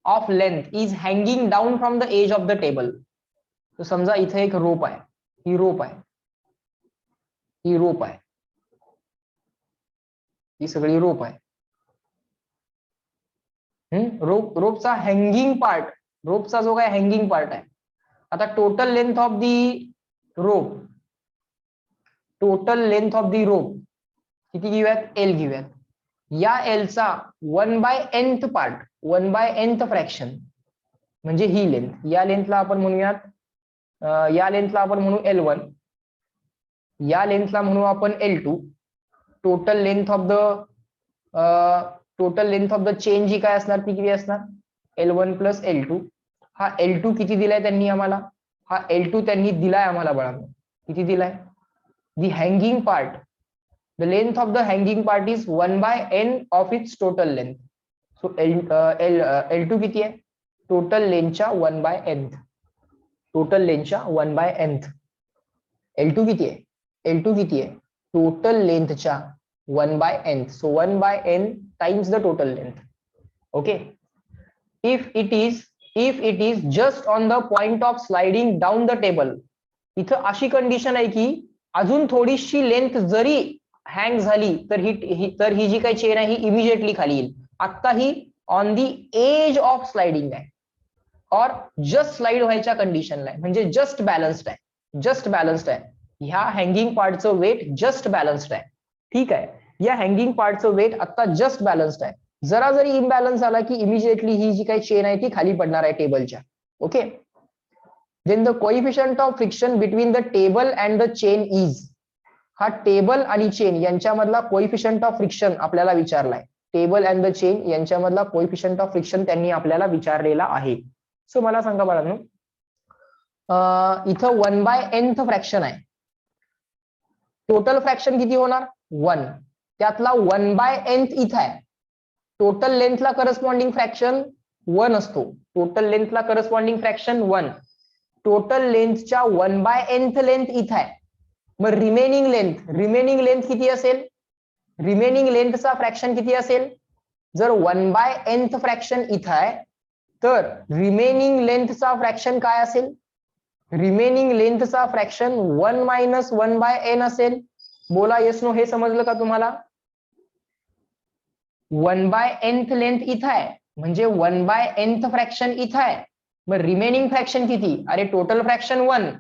of length is hanging down from the edge of the table. तो समजा इथे एक रोप आहे, ही रोप आहे, ही रोप आहे, ही सगळी रोप आहे. रोपचा हँगिंग पार्ट, रोपचा जो काय हँगिंग पार्ट आहे. आता total length of the rope, total length of the rope किती घेऊयात, एल घेऊयात. या एलचा 1/nth पार्ट, 1/nth फ्रॅक्शन म्हणजे ही लेंथ. या लेंथला आपण म्हणूयात, या लेंथला आपण म्हणू L1, या लेंथला म्हणू आपण L2. Total length of the chain जी काय असणार ती किती असणार, L1 प्लस L2. हा L2 किती दिलाय त्यांनी आम्हाला, हा L2 त्यांनी दिलाय आम्हाला बाळांनो, किती दिलाय, the hanging part, the length of the hanging part is 1/n of its total length. So L2 किती आहे, टोटल लेंथच्या 1/nth, टोटल लेंथच्या 1/nth. L2 किती आहे, L2 किती आहे, टोटल लेंथच्या 1/nth. So 1/n times the total length. Okay. If it is just on the point of sliding down the table, इथं अशी कंडिशन आहे की अजून थोडीशी लेंथ जरी हँग झाली तर ही जी काही चेन आहे ही इमिजिएटली खाली येईल. आता ही on the edge of sliding आहे, और जस्ट स्लाइड व्हायच्या कंडिशनला आहे, म्हणजे जस्ट बॅलन्स्ड आहे, जस्ट बॅलन्स्ड आहे. ह्या हँगिंग पार्टचं वेट जस्ट बॅलन्स्ड आहे. ठीक आहे, या हँगिंग पार्टचं वेट आता जस्ट बॅलन्स्ड आहे. जरा जरी इम्बॅलन्स झाला की इमिजिएटली ही जी काही चेन आहे ती खाली पडणार आहे टेबलच्या. Okay. Then the coefficient of friction between the table and the chain is, हा टेबल आणि चेन यांच्यामधला कोएफिशियंट ऑफ फ्रिक्शन आपल्याला विचारलाय. टेबल अँड द चेन यांच्यामधला कोएफिशियंट ऑफ फ्रिक्शन त्यांनी आपल्याला विचारलेला आहे. सो मला सांगा बाळांनो, इथं 1/nth फ्रॅक्शन आहे, टोटल फ्रॅक्शन किती होणार 1, त्यातला 1/nth इथं आहे. टोटल लेंथला करस्पॉन्डिंग फ्रॅक्शन 1 असतो, टोटल लेंथला करस्पॉन्डिंग फ्रॅक्शन 1. टोटल लेंथच्या 1/nth लेंथ इथं आहे. मग रिमेनिंग लेंथ किती असेल, रिमेनिंग लेंथचा फ्रॅक्शन किती असेल, जर 1/nth फ्रॅक्शन इथं आहे तर रिमेनिंग लेंथचा फ्रॅक्शन काय असेल, रिमेनिंग लेंथचा फ्रॅक्शन 1 - 1/n असेल. बोला येस नो, हे समजलं का तुम्हाला. 1/nth लेंथ इथं आहे म्हणजे 1/nth फ्रॅक्शन इथं आहे. मग रिमेनिंग फ्रॅक्शन किती, अरे टोटल फ्रॅक्शन 1,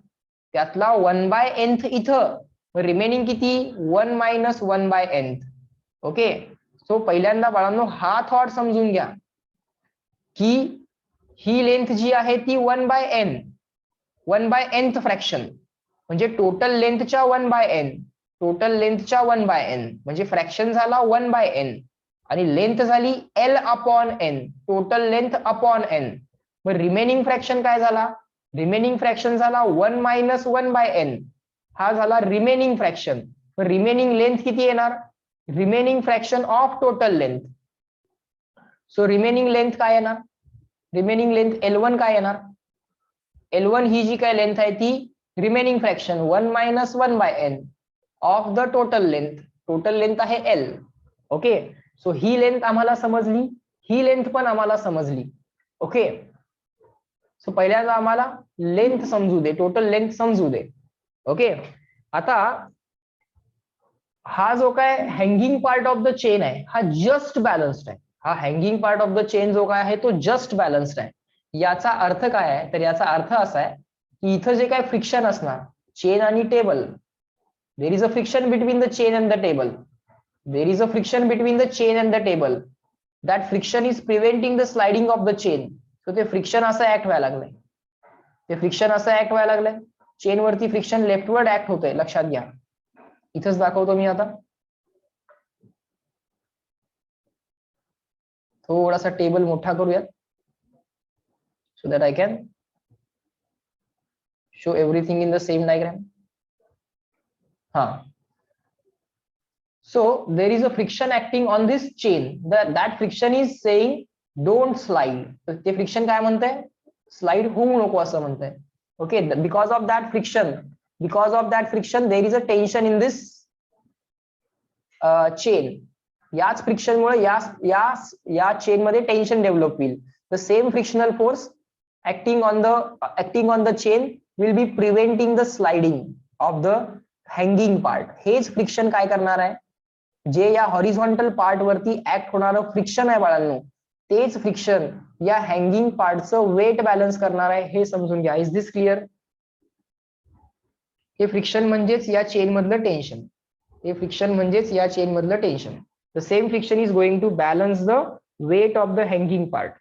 त्यातला 1/nth इथं, रिमेनिंग किती 1 - 1/n. ओके. सो पहिल्यांदा बाळांनो हा थॉट समजून घ्या की ही लेंथ जी आहे ती 1/n, 1/nth फ्रॅक्शन म्हणजे टोटल लेंथच्या 1/n, टोटल लेंथच्या 1/n म्हणजे फ्रॅक्शन झाला 1/n आणि लेंथ झाली L/n, total length upon n. मग रिमेनिंग फ्रॅक्शन काय झाला, रिमेनिंग फ्रॅक्शन झाला 1 - 1/n, हा झाला रिमेनिंग फ्रॅक्शन. मग रिमेनिंग लेंथ किती येणार, remaining fraction of total length. So remaining length काय येणार, रिमेनिंग लेंथ L1 काय येणार, L1 ही जी काय लेंथ आहे ती remaining fraction 1 - 1/n of the total length. Total length आहे L. ओके. सो ही लेंथ आम्हाला समजली, ही लेंथ पण आम्हाला समजली. ओके. सो पहिल्यांदा आम्हाला लेंथ समजू दे, टोटल लेंथ समजू दे. ओके. आता हा जो काय hanging part of the chain आहे हा जस्ट बॅलन्स्ड आहे. हा hanging part of the chain जो काय आहे तो जस्ट बॅलन्स्ड आहे. याचा अर्थ काय आहे, तर याचा अर्थ असा आहे की इथं जे काय फ्रिक्शन असणार चेन आणि table, there is a friction between the chain and the table, there is a friction between the chain and the table. That friction is preventing the sliding of the chain. So ते friction असं act व्हायला लागलंय, ते friction असं act व्हायला लागलंय, chain वरती friction leftward act होतंय. लक्षात घ्या, इथंच दाखवतो मी आता. थोडासा टेबल मोठा करूयात so that I can show everything in the same diagram. So there is a friction acting on this chain. That friction is saying don't slide. तर ते फ्रिक्शन काय म्हणतंय, स्लाइड होऊ नको असं म्हणतंय. Okay. Because of that friction there is a tension in this chain. याच फ्रिक्शनमुळे या चेन मध्ये टेन्शन डेव्हलप होईल. The same frictional force acting on the chain will be preventing the sliding of the hanging part. हेच friction काय करणार आहे, जे या हॉरिझॉन्टल पार्ट वरती ऍक्ट होणारं फ्रिक्शन आहे बाळांनो तेच फ्रिक्शन या हँगिंग पार्टचं वेट बॅलन्स करणार आहे, हे समजून घ्या. Is this clear? हे फ्रिक्शन म्हणजेच या चेन मधलं टेन्शन. हे फ्रिक्शन म्हणजेच या चेन मधलं tension. The same friction is going to balance the weight of the hanging part.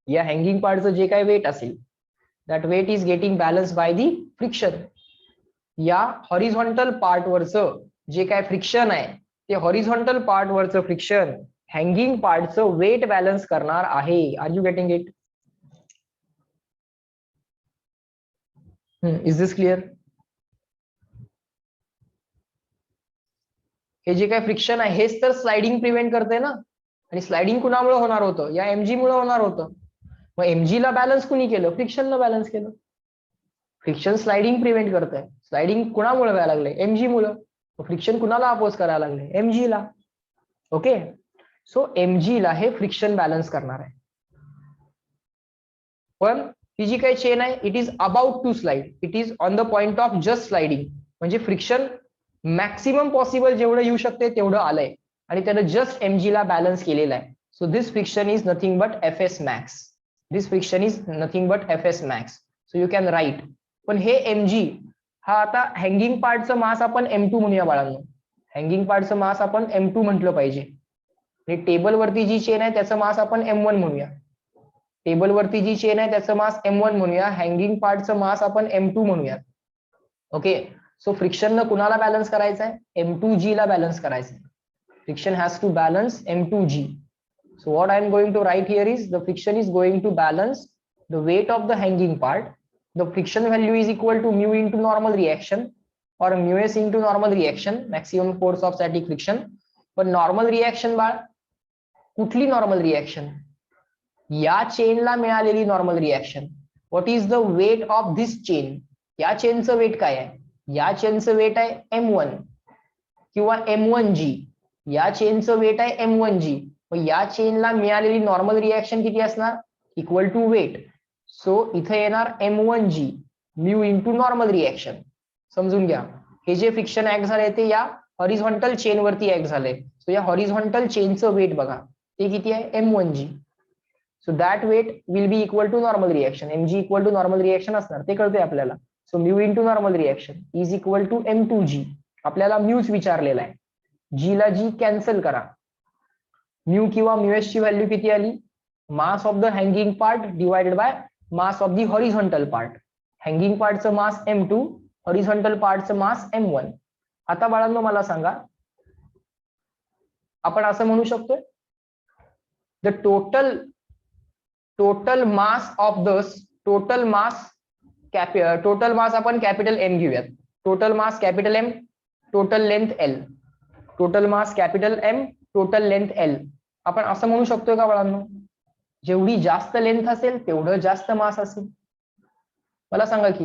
या हँगिंग पार्टचं जे काय वेट असेल, that weight is getting balance by the friction. या हॉरिझॉन्टल पार्ट वरचं जे काय फ्रिक्शन आहे, ते हॉरिझॉन्टल पार्ट वरचं फ्रिक्शन हँगिंग पार्टचं वेट बॅलन्स करणार आहे. Are you getting it? Is this clear? हे जे काय फ्रिक्शन आहे हेच तर स्लाइडिंग प्रिव्हेंट करते ना. आणि स्लाइडिंग कुणामुळे होणार होतं? या एमजी मुळे होणार होतं. मग एमजी ला बॅलन्स कुणी केलं? फ्रिक्शनला बॅलन्स केलं. फ्रिक्शन स्लाइडिंग प्रिव्हेंट करतंय. स्लाइडिंग कुणामुळे व्हायला लागले? एमजी मुळे. फ्रिक्शन कुणाला अपोज करायला लागले? एमजी ला. ओके, सो एमजी ला हे फ्रिक्शन बॅलन्स करणार आहे. पण ही जी काही चेन आहे, it is about to slide. It is on the point of just sliding. म्हणजे फ्रिक्शन मॅक्सिमम पॉसिबल जेवढं येऊ शकते तेवढं आलंय आणि त्यानं जस्ट एमजी ला बॅलन्स केलेला आहे. So this friction is nothing but F S max. This friction is nothing but F S max. So you can right. पण हे एमजी हा आता हँगिंग पार्टचं मास आपण M2 म्हणूया बाळांनो. हँगिंग पार्टचं मास आपण M2 म्हटलं पाहिजे. आणि टेबलवरती जी चेन आहे त्याचं मास आपण M1 म्हणूया. टेबलवरती जी चेन आहे त्याचं मास M1 म्हणूया. हँगिंग पार्टचं मास आपण M2 म्हणूया. ओके, सो फ्रिक्शन न कुणाला बॅलन्स करायचं आहे? M2G ला बॅलन्स करायचं आहे. Friction has to balance M2G. So what I am going to write here is the friction is going to balance the weight of the hanging part. The friction value is equal to mu into normal reaction or mu s into normal reaction, maximum force of static friction. पण normal reaction बाळ कुठली normal reaction? या चेनला मिळालेली normal reaction. What is the weight of this chain? या चेनचं weight काय आहे? या चेनचं वेट आहे M1 किंवा M1G. या चेनचं वेट आहे M1G. मग या चेनला मिळालेली नॉर्मल रिएक्शन किती असणार? Equal to weight. सो इथे येणार M1G mu into normal reaction. समजून घ्या, हे जे फ्रिक्शन ऍक्ट झाले ते या हॉरिझॉन्टल चेन वरती ऍक्ट झाले. सो या हॉरिझॉन्टल चेनचं वेट बघा, ते किती आहे? M1G. So that weight will be equal to normal reaction. mg equal to normal reaction असणार, ते कळतंय आपल्याला. So mu into normal reaction is equal to M2G. आपल्याला म्यूच विचारलेला आहे. जी ला जी कॅन्सल करा. म्यू किंवा म्यूएस ची व्हॅल्यू किती आली? Mass of the hanging part divided by mass of the horizontal part. Hanging पार्टचं मास M2, हॉरिझॉन्टल पार्टचं मास M1. आता बाळांनो मला सांगा, आपण असं म्हणू शकतोय the total mass of the total mass आपण कॅपिटल M घेऊयात. Total mass capital M, total length L. Total mass capital M, total length L. आपण असं म्हणू शकतोय का बाळांनो? जेवढी जास्त लेंथ असेल तेवढं जास्त मास असेल. मला सांगा की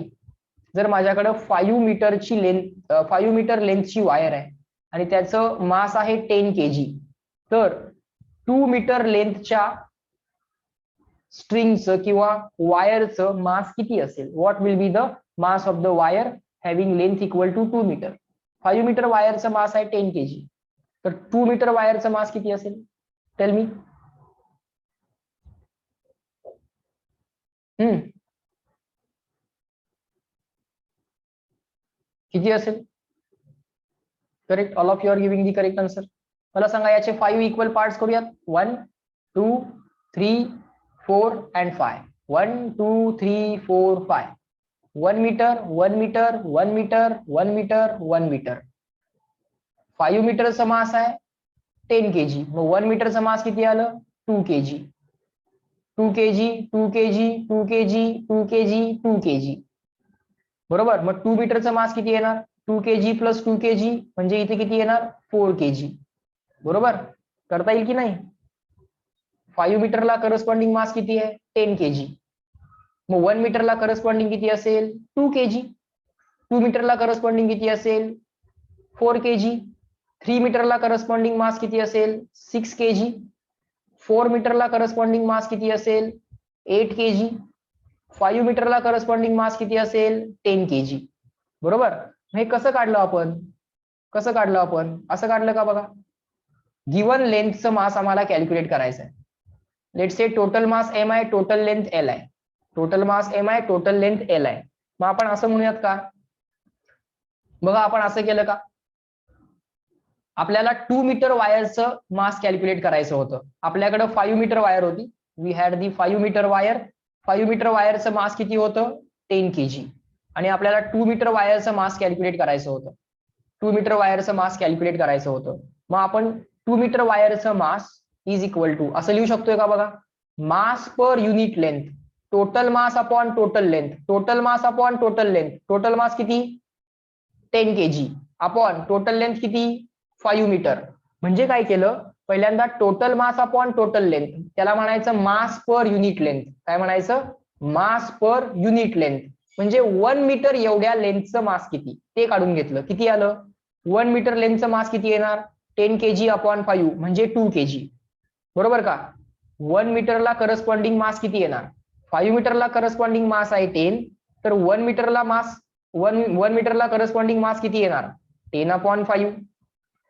जर माझ्याकडे 5 मीटर लेंथची वायर आहे आणि त्याचं मास आहे 10 kg, तर 2 मीटर लेंथच्या स्ट्रिंगचं किंवा वायरचं मास किती असेल? What will be the mass of the wire having length equal to 2 metre? 5 metre वायरचं मास आहे 10 kg, तर 2 मीटर वायरचं मास किती असेल? Tell me. किती असेल? Correct, all of you are giving the correct answer. मला सांगा याचे 5 इक्वल पार्ट्स करूयात. 1 2 3 4 and 5. 1 2 3 4 5. 1 metre 1 metre 1 metre 1 metre 1 metre. 5 मीटरचा मास आहे 10 kg. मग 1 मीटरचा मास किती आलं? 2 kg. 2 kg 2 kg 2 kg 2 kg 2 kg. बरोबर. मग 2 मीटरचा मास किती येणार? 2 kg प्लस 2 kg म्हणजे इथे किती येणार? 4 kg. बरोबर, करता येईल की नाही? 5 मीटरला करस्पॉन्डिंग मास किती आहे? 10 kg. मग 1 मीटरला करस्पॉन्डिंग किती असेल? 2 kg. 2 मीटरला करस्पॉन्डिंग किती असेल? 4 kg. 3 मीटरला करस्पॉन्डिंग मास किती असेल? 6 kg. 4 मीटरला करस्पॉन्डिंग मास किती असेल? 8 kg. 5 मीटरला करस्पॉन्डिंग मास किती असेल? 10 kg. बरोबर. हे कसं काढलं आपण? असं काढलं का बघा. गिवन लेंथचं मास आम्हाला कॅल्क्युलेट करायचं आहे. Let's say total mass M आहे, टोटल लेंथ एल आहे. टोटल मास एम आहे, टोटल लेंथ एल आहे. मग आपण असं म्हणूयात का, बघा आपण असं केलं का, आपल्याला 2 मीटर वायरचं मास कॅल्क्युलेट करायचं होतं. आपल्याकडे 5 मीटर वायर होती. We had the 5 metre wire. 5 metre वायरचं मास किती होतं, 10 kg. आणि आपल्याला 2 मीटर वायरचं मास कॅल्क्युलेट करायचं होतं. 2 मीटर वायरचं मास कॅल्क्युलेट करायचं होतं. मग आपण 2 मीटर वायरचं मास इज इक्वल टू असं लिहू शकतोय का, बघा, mass per unit length, total mass upon total length, total mass upon total length. Total mass किती, 10 kg अपॉन टोटल लेंथ किती, 5 मीटर. म्हणजे काय केलं, पहिल्यांदा total mass upon total length, त्याला म्हणायचं मास पर युनिट लेंथ. काय म्हणायचं, मास पर युनिट लेंथ. म्हणजे 1 मीटर एवढ्या लेंथचं मास किती ते काढून घेतलं. किती आलं, 1 मीटर लेंथचं मास किती येणार, 10 kg अपॉन 5 म्हणजे 2 kg. बरोबर का. 1 मीटरला करस्पॉन्डिंग मास किती येणार, 5 मीटरला करस्पॉन्डिंग मास आहे 10, तर 1 मीटरला मास 1 मीटरला करस्पॉन्डिंग मास किती येणार, 10 अपॉन 5.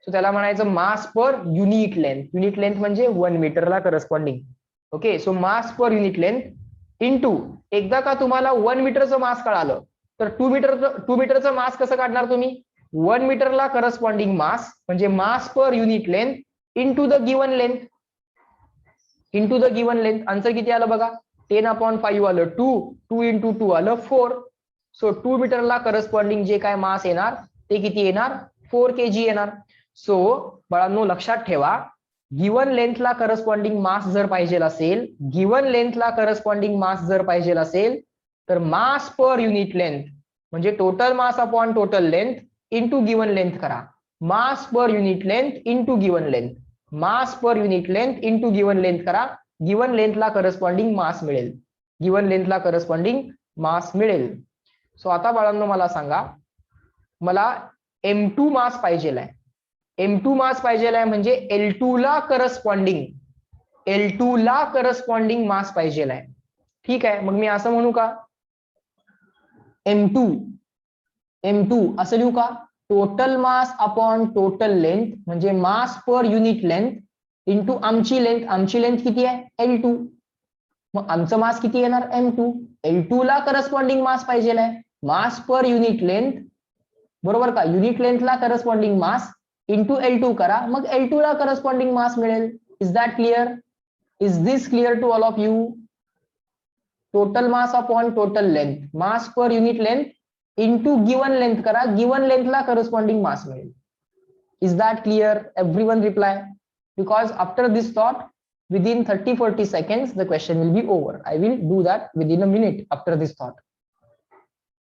सो त्याला म्हणायचं mass per unit length. Unit length म्हणजे 1 मीटरला corresponding. Okay, so mass per unit length into, एकदा का तुम्हाला 1 मीटरचं मास कळालं तर 2 मीटरचं मास कसं काढणार तुम्ही, 1 मीटरला करस्पॉन्डिंग मास म्हणजे mass per unit length into the given length. Into the given length. Answer किती आलं बघा, 10 अपॉन 5 आलं 2, 2 इंटू 2 आलं 4. सो 2 मीटरला करस्पॉन्डिंग जे काय मास येणार ते किती येणार, 4 kg येणार. सो बाळांनो लक्षात ठेवा, गिवन लेंथला करस्पॉन्डिंग मास जर पाहिजे असेल, गिवन लेंथला करस्पॉन्डिंग मास जर पाहिजे असेल, तर मास पर युनिट लेंथ म्हणजे total mass upon total length into given length करा. Mass per unit length into given length, mass per unit length into given length करा. गिवन लेंथला करस्पॉन्डिंग मास मिळेल, गिवन लेंथला करस्पॉन्डिंग मास मिळेल. So आता बाळांनो मला सांगा, मला M2 मास पाहिजे आहे. M2 मास पाहिजे आहे म्हणजे L2 ला करस्पॉन्डिंग, L2 ला करस्पॉन्डिंग मास पाहिजे आहे. ठीक आहे, मग मी असं म्हणू का, M2 असं लिहू का, total mass upon total length म्हणजे mass per unit length into आमची लेंथ. आमची लेंथ किती आहे, L2. मग आमचं मास किती येणार, M2. L2 ला करस्पॉन्डिंग मास पाहिजे आहे, मास पर युनिट लेंथ. बरोबर का, युनिट लेंथला करस्पॉन्डिंग मास इंटू L2 करा, मग L2 ला करस्पॉन्डिंग मास मिळेल. Is that clear, is this clear to all of you. Total mass upon total length, mass per unit length into given length करा, given लेंथला corresponding mass मिळेल. Is that clear, everyone reply. Because after this thought within 30-40 seconds the question will be over. I will do that within a minute after this thought.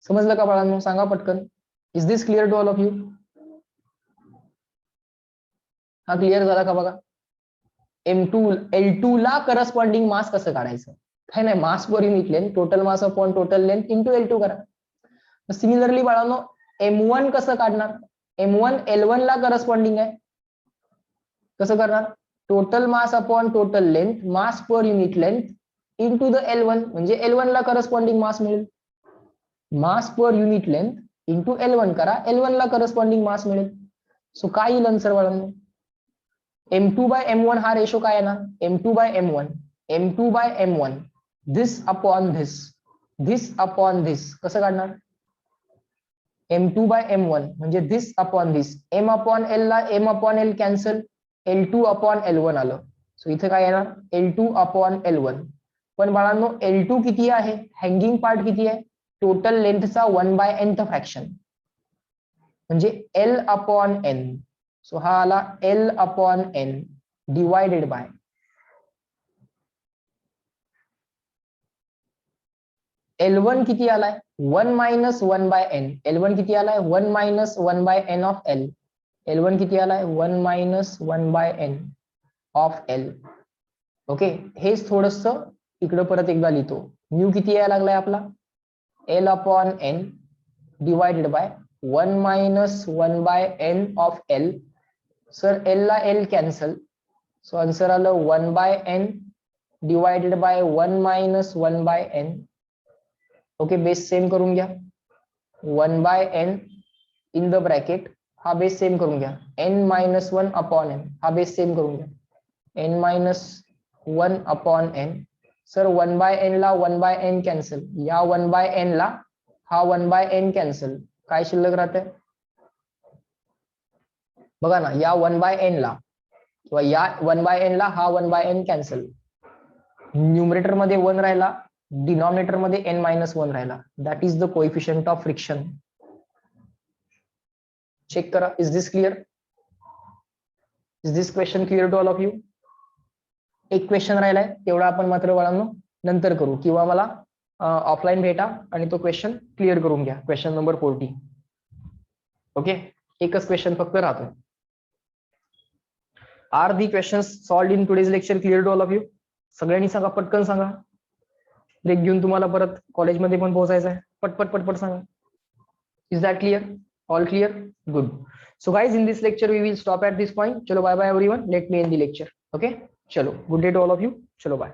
समजलं का बाळांनो, सांगा पटकन. Is this clear to all of you. हा clear झाला का बघा. L2 ला करस्पॉन्डिंग मास कसं काढायचं, काय नाही, mass per unit length total mass upon total length into L2 करा. सिमिलरली बाळांनो M1 कसं काढणार, M1 L1 ला करस्पॉन्डिंग आहे. कसं करणार, total mass upon total length mass per unit length into the L1 म्हणजे L1 ला करस्पॉन्डिंग मास मिळेल. Mass per unit length into L1 करा, L1 ला करस्पॉन्डिंग मास मिळेल. सो काय येईल आन्सर बाळांनो, M2 बाय M1 हा रेशो काय येणार, M2 by M1 this upon this, this upon this. कसं काढणार, M2 बाय M1 म्हणजे this upon this. M upon L ला M upon L cancel, L2 upon L1 आलं. सो इथे काय येणार, L2 अपॉन L1. पण बाळांनो L2 किती आहे, हँगिंग पार्ट किती आहे, टोटल लेंथचा 1/nth फ्रॅक्शन म्हणजे L अपॉन N. सो हा आला L upon N divided by L1 किती आलाय, 1 मायनस 1/n. L1 किती आलाय, 1 minus 1/n of L. L1 किती आलाय, 1 minus 1/n of L. Okay, हेच थोडस इकडं परत एकदा लिहितो. न्यू किती यायला लागलाय आपला, L upon N divided by 1 minus 1/n of L. Sir L ला L कॅन्सल, सो आन्सर आलं 1/n divided by 1 minus 1/n. Okay, base same करून घ्या, 1/n इन द ब्रॅकेट हा बेस सेम करून घ्या, n-1 अपॉन n, हा base same करून घ्या, n-1 upon n. Sir 1/n ला 1/n कॅन्सल, या 1/n ला हा 1/n कॅन्सल, काय शिल्लक राहते बघा ना, या 1/n ला किंवा या 1/n ला हा 1/n कॅन्सल, न्यूमरेटर मध्ये 1 राहिला, डिनॉमिनेटर मध्ये n-1 राहिला, that is the coefficient of friction. Check करा, is this clear? Is this question clear to all of you? एक क्वेश्चन राहिलाय, तेवढा आपण मात्र बाळांनो नंतर करू, किंवा मला ऑफलाईन भेटा आणि तो क्वेश्चन क्लिअर करून घ्या, क्वेश्चन नंबर 40. ओके, एकच क्वेश्चन फक्त राहतोय. Are the question solved in today's lecture clear to all of you? सगळ्यांनी सांगा, पटकन सांगा, ब्रेक घेऊन तुम्हाला परत कॉलेजमध्ये पण पोहोचायचं आहे, पटपट पटपट सांगा. Is that clear? All clear? Good. So guys, in this lecture we will stop at this point. Chalo, bye bye everyone. Let me end the lecture. Okay? Chalo. Good day to all of you. Chalo, bye.